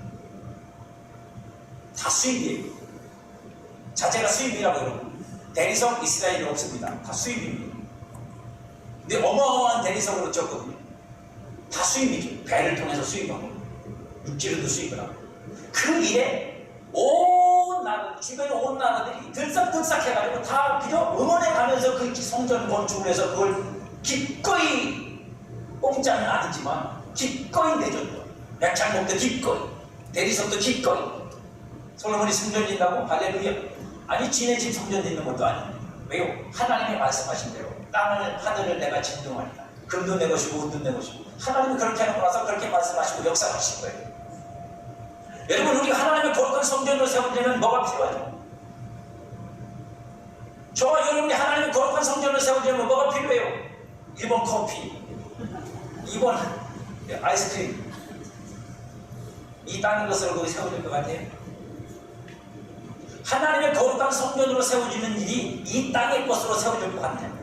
다 수입이에요. 자체가 수입이라고 여러분. 대리석 이스라엘이 없습니다. 다 수입입니다. 근데 어마어마한 대리석으로 졌거든요. 다 수입이죠. 배를 통해서 수입하고 육지로도 수입을 하고. 그 일에 온 나라, 주변의 온 나라들이 들썩들썩 해가지고 다 그저 응원해 가면서 그 성전 건축을 해서 그걸 기꺼이, 공짜는 아니지만 기꺼이 내줬죠. 백창목도 기꺼이, 대리석도 기꺼이. 솔로몬이 성전 짓는다고? 할렐루야. 아니 지네 집 성전 짓는 것도 아닙니다. 왜요? 하나님이 말씀하신 대로 땅을, 하늘을 내가 진동하리라. 금도 내 것이고 은도 내 것이고, 하나님이 그렇게 하고 나서 그렇게 말씀하시고 역사하신 거예요. 여러분, 우리가 하나님의 거룩한 성전을 세우려면 뭐가 필요하죠? 저와 여러분이 하나님의 거룩한 성전을 세우려면 뭐가 필요해요? 1번 커피, 2번 아이스크림. 이 땅의 것으로 거기 세워질 것 같아요? 하나님의 거룩한 성전으로 세워지는 일이 이 땅의 것으로 세워질 것 같아요?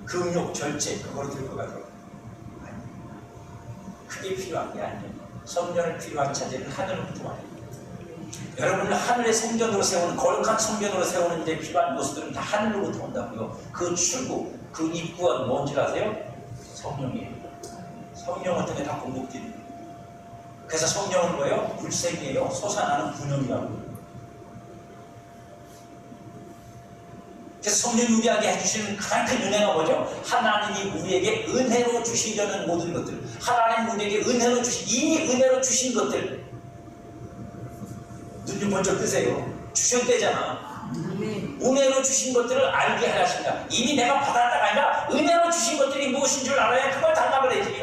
금욕, 절제, 그거로 될 것 같아요? 아니요. 그게 필요한 게 아니에요. 성전을 필요한 자들은 하늘로부터 와요. 여러분을 하늘의 성전으로 세우는, 거룩한 성전으로 세우는 데 필요한 모습들은 다 하늘로부터 온다고요. 그 출구, 그 입구가 뭔지 아세요? 성령이에요. 성령을 통해 다 공급됩니다. 그래서 성령은 뭐예요? 불생이에요. 솟아나는 분영이라고. 그래서 성령이 우리에게 해주시는 가장 큰 은혜가 뭐죠? 하나님이 우리에게 은혜로 주시려는 모든 것들, 하나님 우리에게 은혜로 이미 은혜로 주신 것들, 눈 좀 번쩍 뜨세요. 주셨대잖아. 은혜로 주신 것들을 알게 하십니다. 이미 내가 받았다가 아니라 은혜로 주신 것들이 무엇인 줄 알아야 그걸 달라고 해야지.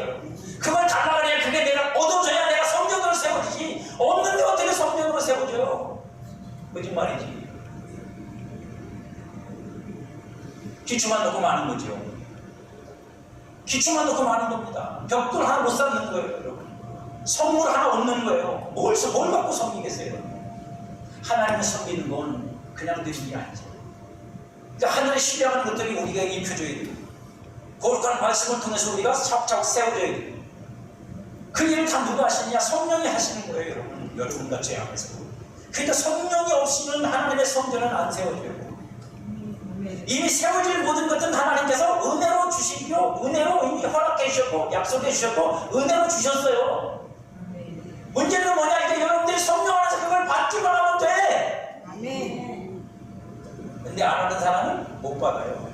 그걸 달라고 해야 그게 내가 얻어져야 내가 성전으로 세워지지. 없는데 어떻게 성전으로 세워져요? 거짓말이지. 기초만 놓고 마는 거죠. 기초만 놓고 마는 겁니다. 벽돌 하나 못 쌓는 거예요, 여러분. 선물 하나 얻는 거예요. 뭘 갖고 섬기겠어요? 하나님을 섬기는 건 그냥 되는 게 아니죠. 그러니까 하늘에 신뢰하는 것들이 우리가 입혀줘야 돼요. 거룩한 말씀을 통해서 우리가 차곡차곡 세워줘야 돼요. 그 일을 다 누가 하시느냐? 성령이 하시는 거예요, 여러분. 여러분과 제 안에서. 그러니까 성령이 없이는 하나님의 성전은 안 세워져요. 이미 세워질 모든 것들은 하나님께서 은혜로 주시기로, 은혜로 이미 허락해 주셨고 약속해 주셨고 은혜로 주셨어요. 문제는 뭐냐? 이제 여러분들이 성령 안에서 그걸 받기만 하면 돼. 근데 안 하는 사람은 못 받아요.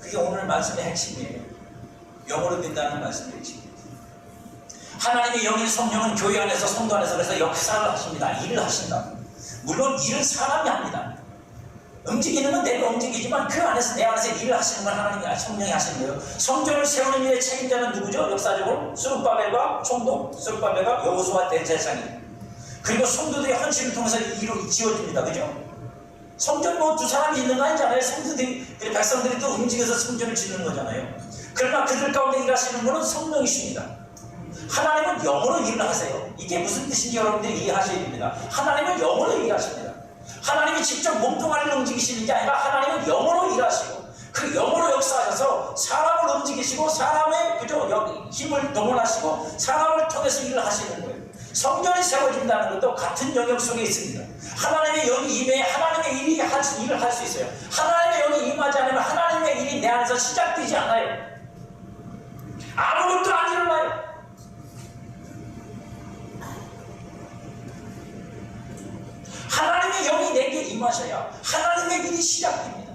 그게 오늘 말씀의 핵심이에요. 영으로 된다는 말씀의 핵심이에요. 하나님의 영인 성령은 교회 안에서, 성도 안에서 그래서 역사를 하십니다. 일을 하신다. 물론 일은 사람이 합니다. 움직이는 건 내가 움직이지만 그 안에서, 내 안에서 일을 하시는 건 하나님이, 성령이 하시는 거예요. 성전을 세우는 일의 책임자는 누구죠? 역사적으로 스룹바벨과 총독, 스룹바벨과 여호수아 대제사장이에요. 그리고 성도들의 헌신을 통해서 일이 지어집니다. 그죠? 성전 뭐 두 사람이 있는 거 아니잖아요. 성도들이, 백성들이 또 움직여서 성전을 짓는 거잖아요. 그러나 그들 가운데 일하시는 분은 성령이십니다. 하나님은 영으로 일을 하세요. 이게 무슨 뜻인지 여러분들이 이해하셔야 됩니다. 하나님은 영으로 일하십니다. 하나님이 직접 몸뚱아리를 움직이시는 게 아니라 하나님은 영으로 일하시고 그 영으로 역사하셔서 사람을 움직이시고 사람의 그죠? 힘을 동원하시고 사람을 통해서 일을 하시는 거예요. 성전이 세워진다는 것도 같은 영역 속에 있습니다. 하나님의 영이 임해 하나님의 일을 할 수 있어요. 하나님의 영이 임하지 않으면 하나님의 일이 내 안에서 시작되지 않아요. 아무것도 안 일어나요. 임하셔야 하나님의 일이 시작됩니다.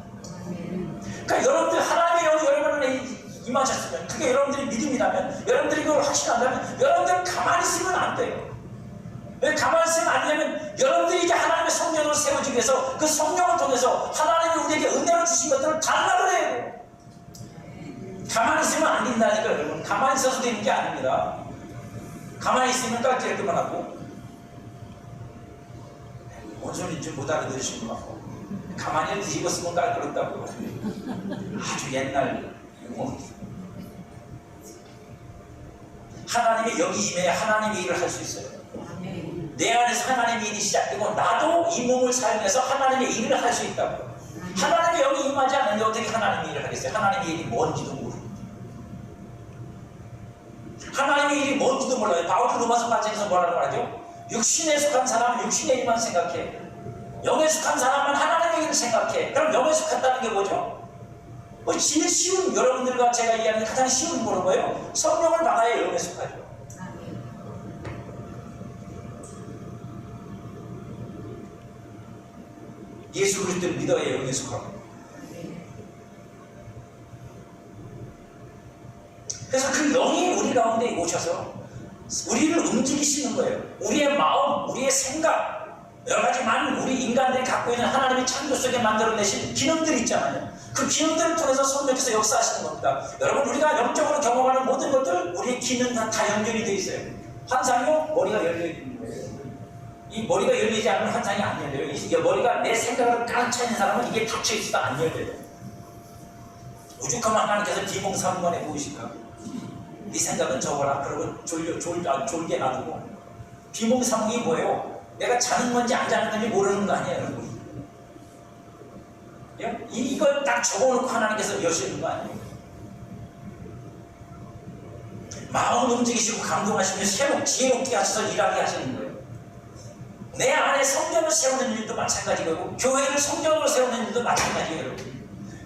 그러니까 여러분들 하나님의 영이 여러분에 임하셨으면, 그게 여러분들의 믿음이라면, 여러분들이 그걸 확신한다면 여러분들은 가만히 있으면 안 돼요. 왜 가만히 있으면 안 되냐면, 여러분들이 이제 하나님의 성령으로 세워지기 위해서 그 성령을 통해서 하나님이 우리에게 은혜로 주신 것들을 달라고 해야 돼요. 가만히 있으면 안 된다니까. 여러분, 가만히 있어서 되는 게 아닙니다. 가만히 있으면 깔때를 그만하고, 뭔 소리인지 못 알아들으신 것 같고, 가만히 드시고 쓰면 깔끔하다고. 아주 옛날 유머. 하나님의 영이 임해야 하나님의 일을 할 수 있어요. 내 안에서 하나님의 일이 시작되고 나도 이 몸을 사용해서 하나님의 일을 할 수 있다고. 하나님의 영이 임하지 않는데 어떻게 하나님의 일을 하겠어요? 하나님의 일이 뭔지도 모르고, 하나님의 일이 뭔지도 몰라요. 바울이 로마서 8장에서 뭐라고 말하죠? 육신에 속한 사람은 육신의 일만 생각해, 영에 속한 사람은 하나님의 일을 생각해. 그럼 영에 속한다는 게 뭐죠? 제일 쉬운, 여러분들과 제가 이해하는 가장 쉬운 거는 뭐예요? 성령을 받아야 영에 속하죠. 예수 그리스도를 믿어야 영에 속하고. 그래서 그 영이 우리 가운데 오셔서 우리를 움직이시는 거예요. 우리의 마음, 우리의 생각, 여러 가지 많은 우리 인간들이 갖고 있는 하나님의 창조 속에 만들어내신 기능들이 있잖아요. 그 기능들을 통해서 성령께서 역사하시는 겁니다. 여러분, 우리가 영적으로 경험하는 모든 것들, 우리의 기능은 다 연결이 되어 있어요. 환상이요? 머리가 열려 있는 거예요. 이 머리가 열리지 않으면 환상이 안 열려요. 이 머리가 내 생각을 가득 차 있는 사람은 이게 닫혀 있어도 안 열려요. 오죽하면 하나님께서 비몽사몽간에 보이실까? 네 생각은 저거라 그러고 졸게 놔두고. 비몽사몽이 뭐예요? 내가 자는 건지 안 자는 건지 모르는 거 아니에요, 여러분. 이걸 딱 적어놓고 하나님께서 여시는 거 아니에요? 마음을 움직이시고 감동하시면 새로 지혜롭게 하셔서 일하게 하시는 거예요. 내 안에 성령을 세우는 일도 마찬가지고, 교회를 성령으로 세우는 일도 마찬가지예요, 여러분.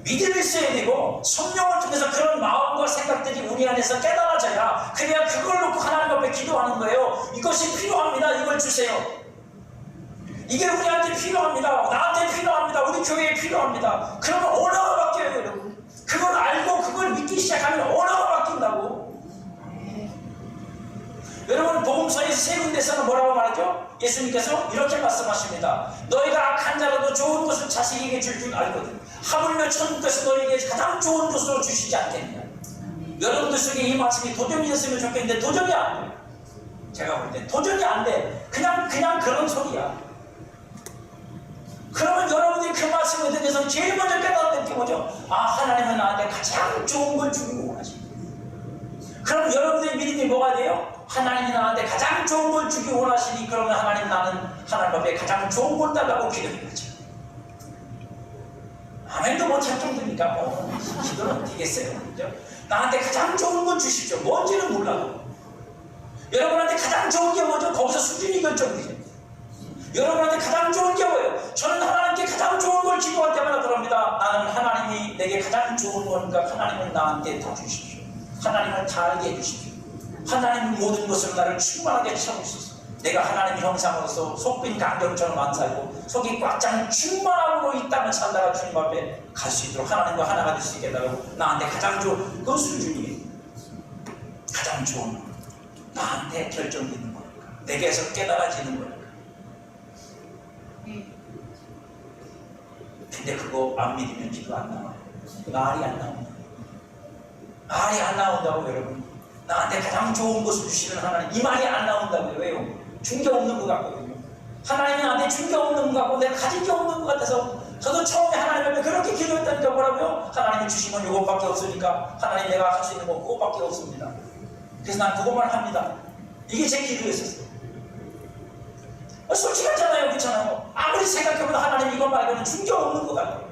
믿음이 있어야 되고, 성령을 통해서 그런 마음과 생각들이 우리 안에서 깨달아져야, 그래야 그걸 놓고 하나님 앞에 기도하는 거예요. 이것이 필요합니다. 이걸 주세요. 이게 우리한테 필요합니다. 나한테 필요합니다. 우리 교회에 필요합니다. 그러면 언어가 바뀌어요, 여러분. 그걸 알고 그걸 믿기 시작하면 언어가 바뀐다고. 여러분, 복음서에서 세 군데서는 뭐라고 말하죠? 예수님께서 이렇게 말씀하십니다. 너희가 악한 자라도 좋은 것을 자식에게 줄 줄 알거든. 하물며 천국에서 너희에게 가장 좋은 것으로 주시지 않겠냐. 여러분들 속에 이 말씀이 도전이 됐으면 좋겠는데 도전이 안 돼. 제가 볼 때 도전이 안 돼. 그냥 그런 소리야. 그러면 여러분들이 그 말씀에 대해서 제일 먼저 깨닫는 게 뭐죠? 아, 하나님은 나한테 가장 좋은 걸 주기로 원하십니다. 그럼 여러분들의 믿음이 뭐가 돼요? 하나님이 나한테 가장 좋은 걸 주기 원하시니, 그러면 나는 하나님 앞에 가장 좋은 걸 달라고 기도해야죠. 아멘도 못할 정도니까 기도는 되겠어요. 그죠? 나한테 가장 좋은 걸 주십시오. 뭔지는 몰라도. 여러분한테 가장 좋은 게 뭐죠? 거기서 수준이 결정되죠. 여러분한테 가장 좋은 게 뭐예요? 저는 하나님께 가장 좋은 걸 기도할 때마다 그럽니다. 나는 하나님이 내게 가장 좋은 거니까 하나님은 나한테 다 주십시오. 하나님을 다 알게 해주십시오. 하나님은 모든 것으로 나를 충만하게 채우소서. 내가 하나님의 형상으로서 속 빈 강경처럼 안 살고 속이 꽉 찬 충만함으로 이 땅을 살다가 주님 앞에 갈 수 있도록 하나님과 하나가 될 수 있게 해달라고. 나한테 가장 좋은 그 수준이 가장 좋은 나한테 결정되는 거니까, 내게서 깨달아지는 거니까. 근데 그거 안 믿으면 기도 안 나와요. 말이 안 나옵니다. 말이 안 나온다고. 여러분, 나한테 가장 좋은 것을 주시는 하나님, 이 말이 안 나온다고요. 왜요? 준 게 없는 것 같거든요. 하나님이 나한테 준 게 없는 것 같고 내가 가진 게 없는 것 같아서, 저도 처음에 하나님 앞에 그렇게 기도했다니까 뭐라고요? 하나님이 주신 건 이것밖에 없으니까 하나님, 내가 할 수 있는 건 그것밖에 없습니다. 그래서 난 그것만 합니다. 이게 제 기도였었어요. 솔직하잖아요, 그렇잖아요. 아무리 생각해보면 하나님 이것 말고는 준 게 없는 것 같아요.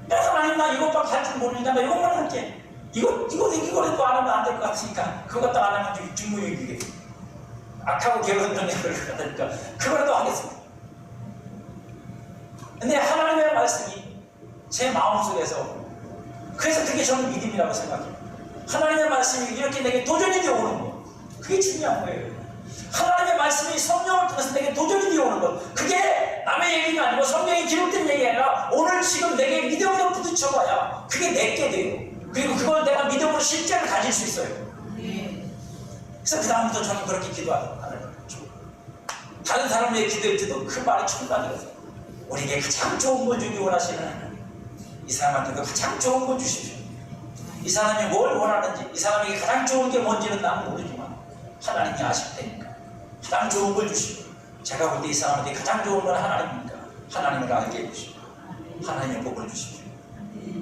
그래서 하나님, 나 이것밖에 할 줄 모르니까 나 이것만 할게. 이거라도 안 하면 안 될 것 같으니까 그것도 안 하면 중무유익이겠지. 악하고 게으른 연애를 하니까 그거라도 하겠습니다. 근데 하나님의 말씀이 제 마음속에서, 그래서 그게 저는 믿음이라고 생각해요. 하나님의 말씀이 이렇게 내게 도전이 되어 오는 거, 그게 중요한 거예요. 하나님의 말씀이 성령을 통해서 내게 도전이 되어오는 것. 그게 남의 얘기가 아니고 성경에 기록된 얘기가 아니라 오늘 지금 내게 믿음으로 부딪혀봐야 그게 내게 돼요. 그리고 그걸 내가 믿음으로 실제로 가질 수 있어요. 그래서 그 다음부터 저는 그렇게 기도하고 다른 사람에게 기도할 때도 그 말이 청각이라서 우리에게 가장 좋은 걸 주기 원하시는 하나님, 이 사람한테 가장 좋은 걸 주십시오. 이 사람이 뭘 원하는지, 이 사람에게 가장 좋은 게 뭔지는 나는 모르지만 하나님이 아실 테니까 가장 좋은 걸 주시고, 제가 볼 때 이 사람한테 가장 좋은 건 하나님이니까 하나님을 알게 해주시고 하나님의 복을 주십시오.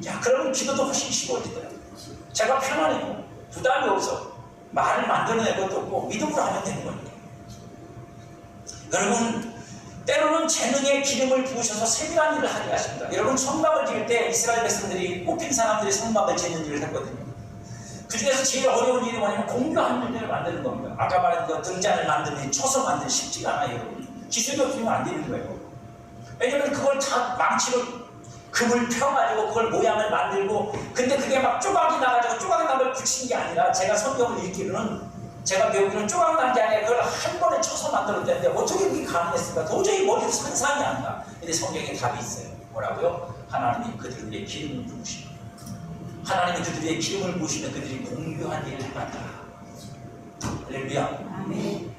야, 그러면 기도도 훨씬 쉬워지더라고요. 제가 편안해요. 부담이 없어. 말을 만들어낼 것도 없고 믿음으로 하면 되는 거니까. 여러분, 때로는 재능의 기름을 부으셔서 세밀한 일을 하게 하십니다. 여러분, 성막을 지을 때 이스라엘 백성들이 뽑힌 사람들이 성막을 짓는 일을 했거든요. 그 중에서 제일 어려운 일이 뭐냐면 공교한 일들을 만드는 겁니다. 아까 말한 그 등잔을 만드는 쳐서 만드는 쉽지가 않아요, 여러분. 기술이 없으면 안 되는 거예요. 왜냐면 그걸 다 망치로 금을 펴가지고 그걸 모양을 만들고, 근데 그게 막 조각이 나가지고 조각 난 걸 붙인 게 아니라, 제가 성경을 읽기로는, 제가 배우기로는 조각 난 게 아니라 그걸 한 번에 쳐서 만들었다는데 어떻게 그게 가능했을까? 도저히 머리로 상상이 안 가. 근데 성경에 답이 있어요. 뭐라고요? 하나님이 그들 위에 기름을 부으시고, 하나님이 그들 위에 기름을 부으시면 그들이 공교한 일을 해간다. 할렐루야.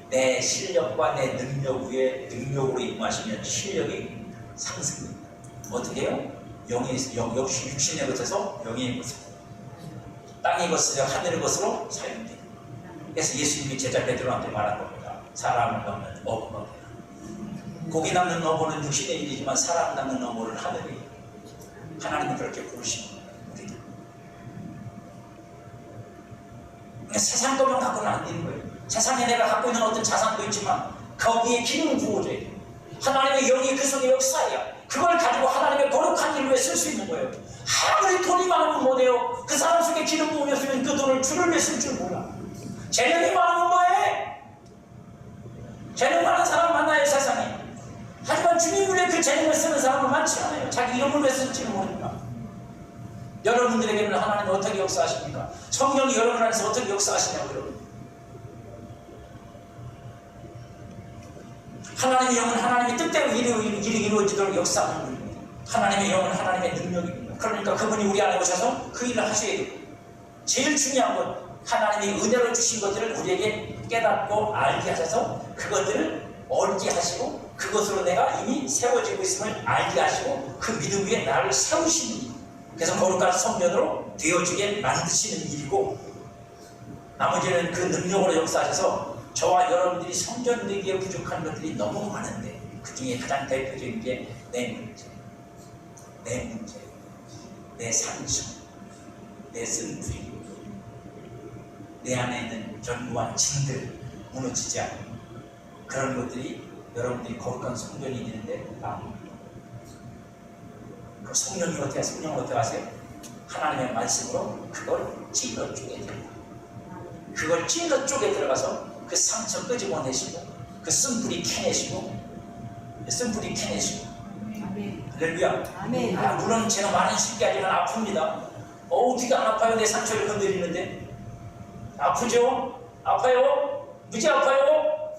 내 실력과 내 능력 위에 능력으로 임하시면 실력이 상승됩니다. 어떻게 해요? 역시 육신의 것에서 영의 것으로, 땅의 것으로 하늘의 것으로 사용됩니다. 그래서 예수님이 제자 베드로한테 말한 겁니다. 사람을 넘는 어부가 되라. 고기 남는 어부는 육신의 일이지만 사람 남는 어부는 하늘의 일. 하나님이 그렇게 부르시는 겁니다. 그러니까 세상 것만 갖고는 안 되는 거예요. 세상에 내가 갖고 있는 어떤 자산도 있지만 거기에 기름을 부어줘야 돼요. 하나님의 영이 그 속에 역사해야 그걸 가지고 하나님의 거룩한 일을 쓸 수 있는 거예요. 아무리 돈이 많으면 뭐래요? 그 사람 속에 기름 부으면 그 돈을 주를 위해 쓸 줄 몰라. 재능이 많으면 뭐해? 재능 많은 사람 만나요, 세상에. 하지만 주님을 위해 그 재능을 쓰는 사람은 많지 않아요. 자기 이름을 왜 쓸지는 모르니까. 여러분들에게는 하나님은 어떻게 역사하십니까? 성령이 여러분 안에서 어떻게 역사하시냐고, 여러분. 하나님의 영은 하나님의 뜻대로 일이 이루어지도록 역사하는 분입니다. 하나님의 영은 하나님의 능력입니다. 그러니까 그분이 우리 안에 오셔서 그 일을 하셔야 돼요. 제일 중요한 건 하나님이 은혜로 주신 것들을 우리에게 깨닫고 알게 하셔서 그것들을 얻게 하시고, 그것으로 내가 이미 세워지고 있음을 알게 하시고 그 믿음 위에 나를 세우시는 일. 그래서 거룩한 성전으로 되어지게 만드시는 일이고, 나머지는 그 능력으로 역사하셔서 저와 여러분들이 성전되기에 부족한 것들이 너무 많은데 그 중에 가장 대표적인 게 내 문제, 내 상처, 내 쓴뿌리, 내 안에 있는 견고한 진들, 무너지지 않는 그런 것들이 여러분들이 거룩한 성전이 되는데 나옵니다. 그 성령이 어떻게 하세요? 성령은 어떻게 하세요? 하나님의 말씀으로 그걸 찔러 쪼개 들어가. 그걸 찔러 쪼개 들어가서 그 상처 끄집어내시고 그 쓴뿌리 캐내시고 할렐루야. 물론 제가 많은 쉽게 하지만 아픕니다. 어떻게 안 아파요? 내 상처를 건드리는데 아프죠? 아파요? 무지 아파요?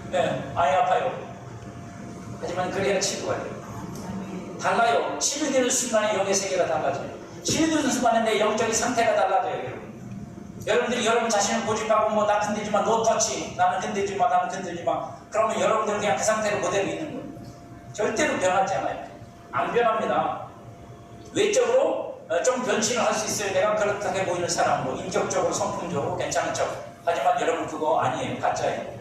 네, 많이 아파요. 하지만 그래야 치료가 돼요. 달라요. 치료되는 순간에 영의 세계가 달라져요. 치료되는 순간에 내 영적인 상태가 달라져요, 여러분. 여러분들이 여러분 자신을 고집하고 나 건들지 마, 너 터치, 나는 건들지 마, 나는 건들지 마. 그러면 여러분들은 그냥 그 상태로 그대로 있는 거예요. 절대로 변하지 않아요. 안 변합니다. 외적으로 좀 변신을 할 수 있어요. 내가 그렇게 보이는 사람으로, 인격적으로, 성품적으로 괜찮은 척. 하지만 여러분 그거 아니에요. 가짜예요.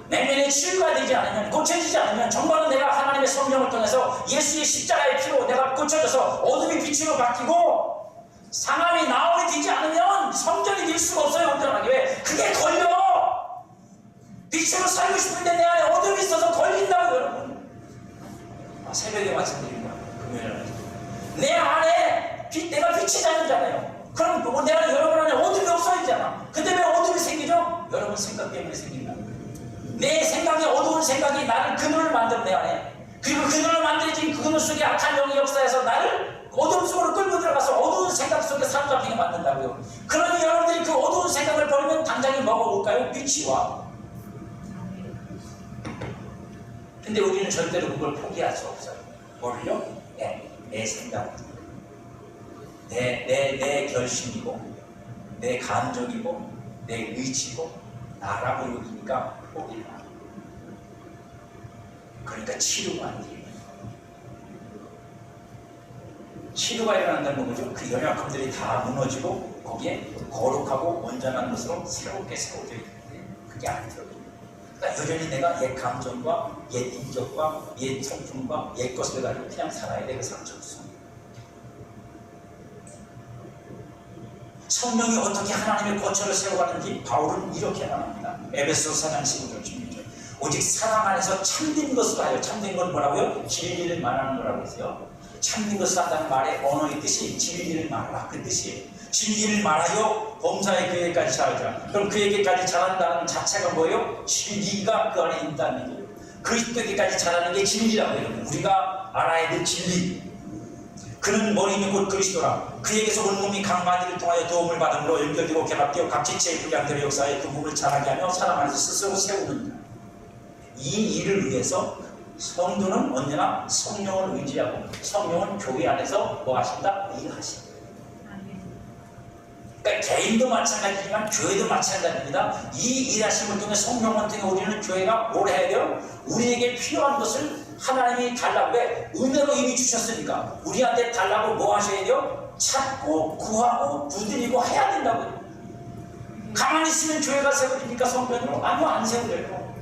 내면에 치유가 되지 않으면, 고쳐지지 않으면, 정말로 내가 하나님의 성령을 통해서 예수의 십자가의 피로 내가 고쳐져서 어둠이 빛으로 바뀌고 상함이 나오게 되지 않으면 성전이 될 수가 없어요. 온전하게. 왜? 그게 걸려. 빛으로 살고 싶은데 내 안에 어둠이 있어서 걸린다고, 여러분. 새벽에 말씀드린 거예요. 금요일날. 내 안에 내가 빛이 다니잖아요. 그럼 내가 여러분 안에 어둠이 없어지잖아. 근데 왜 어둠이 생기죠? 여러분 생각 때문에 생긴다. 내 생각이, 어두운 생각이 나를 그늘을 만들어, 내 안에. 그리고 그늘을 만들어진 그 그늘 속에 악한 영이 역사해서 나를 어둠 속으로 끌고 들어가서 어두운 생각 속에 사로잡히게 만든다고요. 그러니 여러분들이 그 어두운 생각을 버리면 뭐가 올까요? 빛이 와. 근데 우리는 절대로 그걸 포기할 수 없어요. 뭘요? 내 생각, 내 결심이고, 내 감정이고, 내 의지고, 나라고 여기니까 포기를 안 해요. 그러니까 치료가 안 돼요. 치료가 일어난다는 거죠. 그 연약함들이 다 무너지고 거기에 거룩하고 온전한 것으로 새롭게 세워져 있는데 그게 안 들어요. 그러니까 여전히 내가 옛 감정과 옛 인격과 옛 성품과 옛 것을 가지고 그냥 살아야 돼. 그 상처없어. 성령이 어떻게 하나님의 거처를 세워가는지 바울은 이렇게 말합니다. 에베소 4장 15절 16절. 오직 사랑 안에서 참된 것을 하여. 참된 건 뭐라고요? 진리를 말하는 거라고 했어요. 참된 것을 한다는 말의 언어의 뜻이 진리를 말하라, 그 뜻이에요. 진리를 말하여 범사의 그에게까지 잘하자. 그럼 그에게까지 잘한다는 자체가 뭐예요? 진리가 그 안에 있다는 얘기예요. 그리스도에게까지 잘하는 게 진리라고 해요. 우리가 알아야 될 진리. 그는 머리니 곧 그리스도라. 그에게서 온 몸이 각 마디를 통하여 도움을 받음으로 연결되고 결합되어 각 지체의 분량들의 역사에 그 몸을 자라게 하며 사람 안에서 스스로 세우느니라. 이 일을 위해서 성도는 언제나 성령을 의지하고 성령은 교회 안에서 뭐 하신다? 일하신다. 그러니까 개인도 마찬가지지만 교회도 마찬가지입니다. 이 일하심을 통해 성령을 통해 우리는 교회가 뭘 해야 돼요? 우리에게 필요한 것을 하나님이 달라고 해. 은혜로 이미 주셨으니까 우리한테 달라고 뭐 하셔야 돼요? 찾고 구하고 두드리고 해야 된다고요. 가만히 있으면 교회가 세워지니까 성전으로? 아니요, 안 세워져요.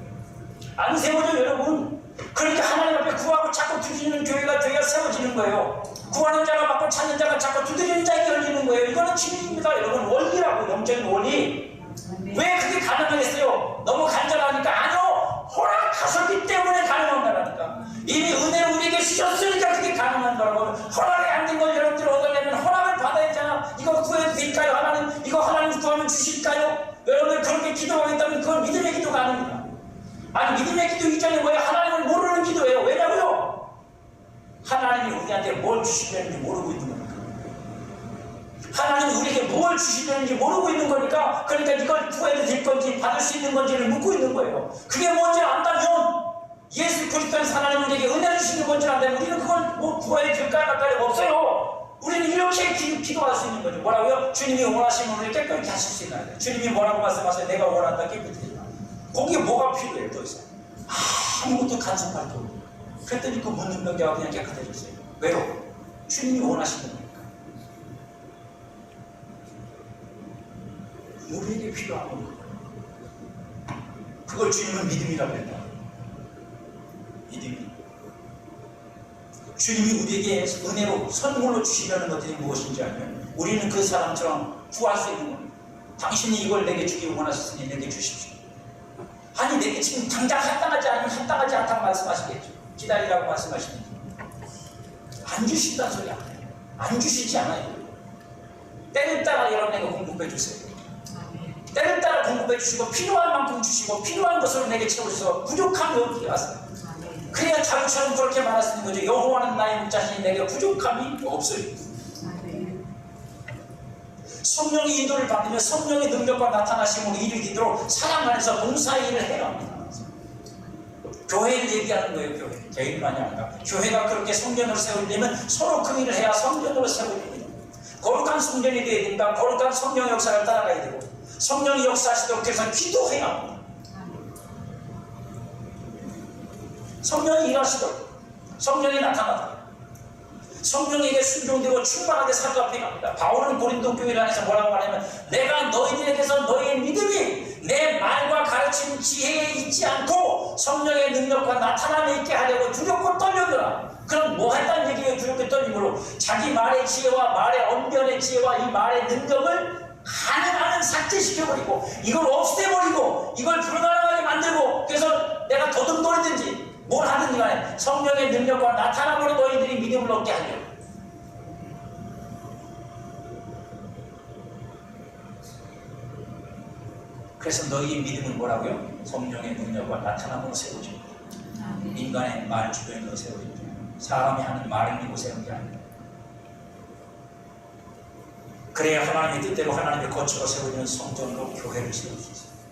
안 세워져요, 여러분. 그러니까 하나님 앞에 구하고 자꾸 두드리는 교회가 세워지는 거예요. 구하는 자가 받고 찾는 자가 자꾸 두드리는 자에게 열리는 거예요. 이거는 진리입니다. 여러분, 원리라고, 영적인 원리. 왜 그게 가능하겠어요? 너무 간절하니까? 아니요, 허락하셨기 때문에 가능한 거라니까. 이미 은혜를 우리에게 주셨으니까 그게 가능한 거라고. 허락이 안 된 걸 여러분들이 얻으려면 허락을 받아야 되잖아. 이거 구해도 될까요? 하나님, 이거 하나님 구하면 주실까요? 여러분들 그렇게 기도하겠다면 그건 믿음의 기도가 아닙니다. 아니, 믿음의 기도 이전에 뭐예요? 하나님을 모르는 기도예요. 왜냐고요? 하나님이 우리한테 뭘 주시려는지 모르고 있는 거니까. 하나님이 우리에게 뭘 주시려는지 모르고 있는 거니까, 그러니까 이걸 구해도 될 건지 받을 수 있는 건지를 묻고 있는 거예요. 그게 뭔지 안다면, 예수 그리스도는 하나님 우리에게 은혜 주시는 건지 안다면 우리는 그걸 뭐 구해야 될까 말까 없어요. 우리는 이렇게 기도할 수 있는 거죠. 뭐라고요? 주님이 원하시면 우리를 깨끗이 하실 수 있는 거예요. 주님이 뭐라고 말씀하세요? 내가 원한다, 깨끗이. 거기에 뭐가 필요해요? 더 이상 아무것도 간섭할 게 없고. 그랬더니 그 묻는 병자가 그냥 깨끗해졌어요. 왜요? 주님이 원하시는 거니까. 우리에게 필요한 건 그걸 주님은 믿음이라고 했다. 믿음이. 주님이 우리에게 은혜로 선물로 주시려는 것들이 무엇인지 알면 우리는 그 사람처럼 구할 수 있는 겁니다. 당신이 이걸 내게 주기 원하셨으니 내게 주십시오. 아니, 내게 지금 당장 합당하지 않으면 합당하지 않다고 말씀하시겠죠. 기다리라고 말씀하시는데 안 주신다는 소리 안 해요. 안 주시지 않아요. 때를 따라 여러분에게 공급해 주세요. 때를 따라 공급해 주시고 필요한 만큼 주시고 필요한 것으로 내게 채우셔서 부족함이 없게 하세요. 그래야 자유처럼 그렇게 말할 수 있는 거죠. 여호와는 나의 목자시니 내게 부족함이 없어요. 성령의 인도를 받으며 성령의 능력과 나타나심으로 일을 이도록 사람 안에서 봉사의 일을 해야 합니다. 교회를 얘기하는 거예요. 교회. 개인만이 아니라 교회가 그렇게 성전으로 세우려면 서로 그 일을 해야 성전으로 세우립니다. 거룩한 성전이 되어야 된다. 거룩한 성령 역사를 따라가야 되고 성령이 역사하시도록 그래서 기도해야 합니다. 성령이 일하시도록 성령이 나타나도록 성령에게 순종되고 충만하게 사도합해 갑니다. 바울은 고린도 교회를 안에서 뭐라고 말하냐면 내가 너희들에게서 너희의 믿음이 내 말과 가르침 지혜에 있지 않고 성령의 능력과 나타남에 있게 하려고 두렵고 떨려더라. 그럼 뭐 했다는 얘기예요? 두렵고 떨림으로 자기 말의 지혜와 말의 언변의 지혜와 이 말의 능력을 가능하면 삭제시켜버리고 이걸 없애버리고 이걸 불가능하게 만들고 그래서 내가 도둑놀이든지 뭘 하든지 간에 성령의 능력과 나타남으로 너희들이 믿음을 얻게 하려. 그래서 너희의 믿음은 뭐라고요? 성령의 능력과 나타남으로 세워집니다. 인간의 말 주변으로 세워집니다. 사람이 하는 말을 믿고 세우는 게 아닙니다. 그래야 하나님의 뜻대로 하나님의 거처로 세워지는 성전으로 교회를 세울 수 있습니다.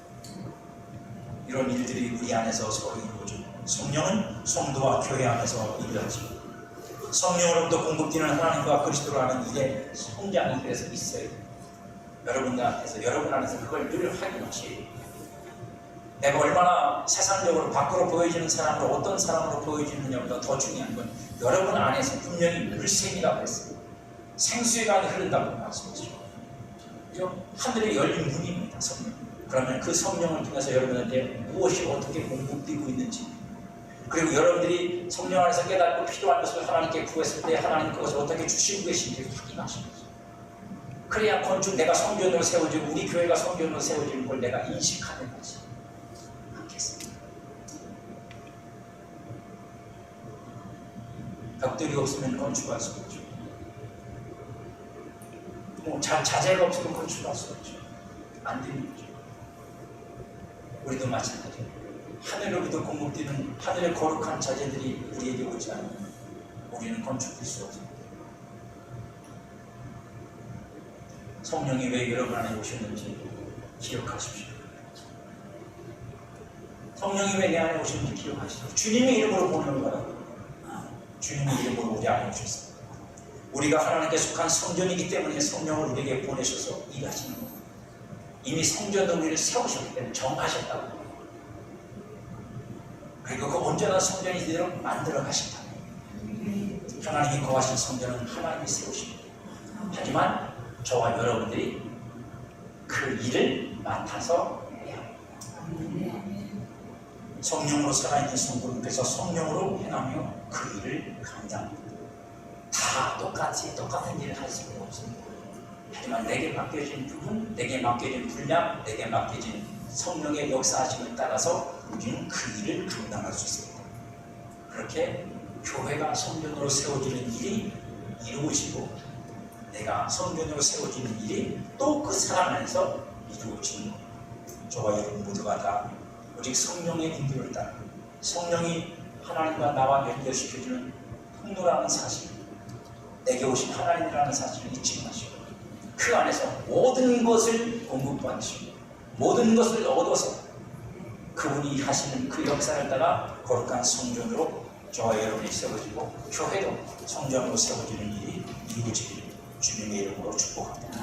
이런 일들이 우리 안에서 서로 이루어져. 성령은 성도와 교회 안에서 이루어지고 성령으로부터 공급되는 하나님과 그리스도라는 일에 성장이 그래서 있어요. 여러분 안에서 그걸 늘 확인하셔야 돼요. 내가 얼마나 세상적으로 밖으로 보여지는 사람으로 어떤 사람으로 보여지느냐보다 더 중요한 건 여러분 안에서 분명히 물샘이라고 했어요. 생수의 강이 흐른다고 말씀하시죠. 하늘의 열린 문입니다. 성령. 그러면 그 성령을 통해서 여러분한테 무엇이 어떻게 공급되고 있는지, 그리고 여러분들이 성령 안에서 깨닫고 필요한 것을 하나님께 구했을 때 하나님 그것을 어떻게 주시고 계신지 확인하시는 거죠. 그래야 건축 내가 성전으로 세워지고 우리 교회가 성전으로 세워지는 걸 내가 인식하는 거지. 않겠습니다. 벽돌이 없으면 건축할 수 없죠. 자재가 없으면 건축할 수 없죠. 안 되는 거죠. 우리도 마찬가지예요. 하늘로부터 공급되는 하늘의 거룩한 자재들이 우리에게 오지 않으면 우리는 건축할 수 없습니다. 성령이 왜 여러분 안에 오셨는지 기억하십시오. 성령이 왜 내 안에 오셨는지 기억하십시오. 주님의 이름으로 보내는 거라고. 주님의 이름으로 우리 안에 오셨습니다. 우리가 하나님께 속한 성전이기 때문에 성령을 우리에게 보내셔서 일하시는 겁니다. 이미 성전으로 우리를 세우셨기 때문에 정하셨다고. 그리고 그 온전한 성전이 이대로 만들어 가신다. 하나님이 거하신 성전은 하나님이 세우십니다. 하지만 저와 여러분들이 그 일을 맡아서 해야 합니다. 성령으로 살아있는 성도님께서 성령으로 행하며 그 일을 감당합니다. 다 똑같은 일을 할 수는 없습니다. 하지만 내게 맡겨진 부분, 내게 맡겨진 분량, 내게 맡겨진 성령의 역사하심을 따라서 우리는 그 일을 감당할 수 있습니다. 그렇게 교회가 성전으로 세워지는 일이 이루어지고 내가 성전으로 세워지는 일이 또 그 사람 안에서 이루어지는 겁니다. 저와 여러분 모두가 다 오직 성령의 인도를 따라 성령이 하나님과 나와 연결시켜주는 통로라는 사실, 내게 오신 하나님이라는 사실을 잊지 마시고 그 안에서 모든 것을 공급받으시고 모든 것을 얻어서 그분이 하시는 그 역사를 따라 거룩한 성전으로 저와 여러분이 세워지고 교회도 성전으로 세워지는 일이 이루어지기를 주님의 이름으로 축복합니다.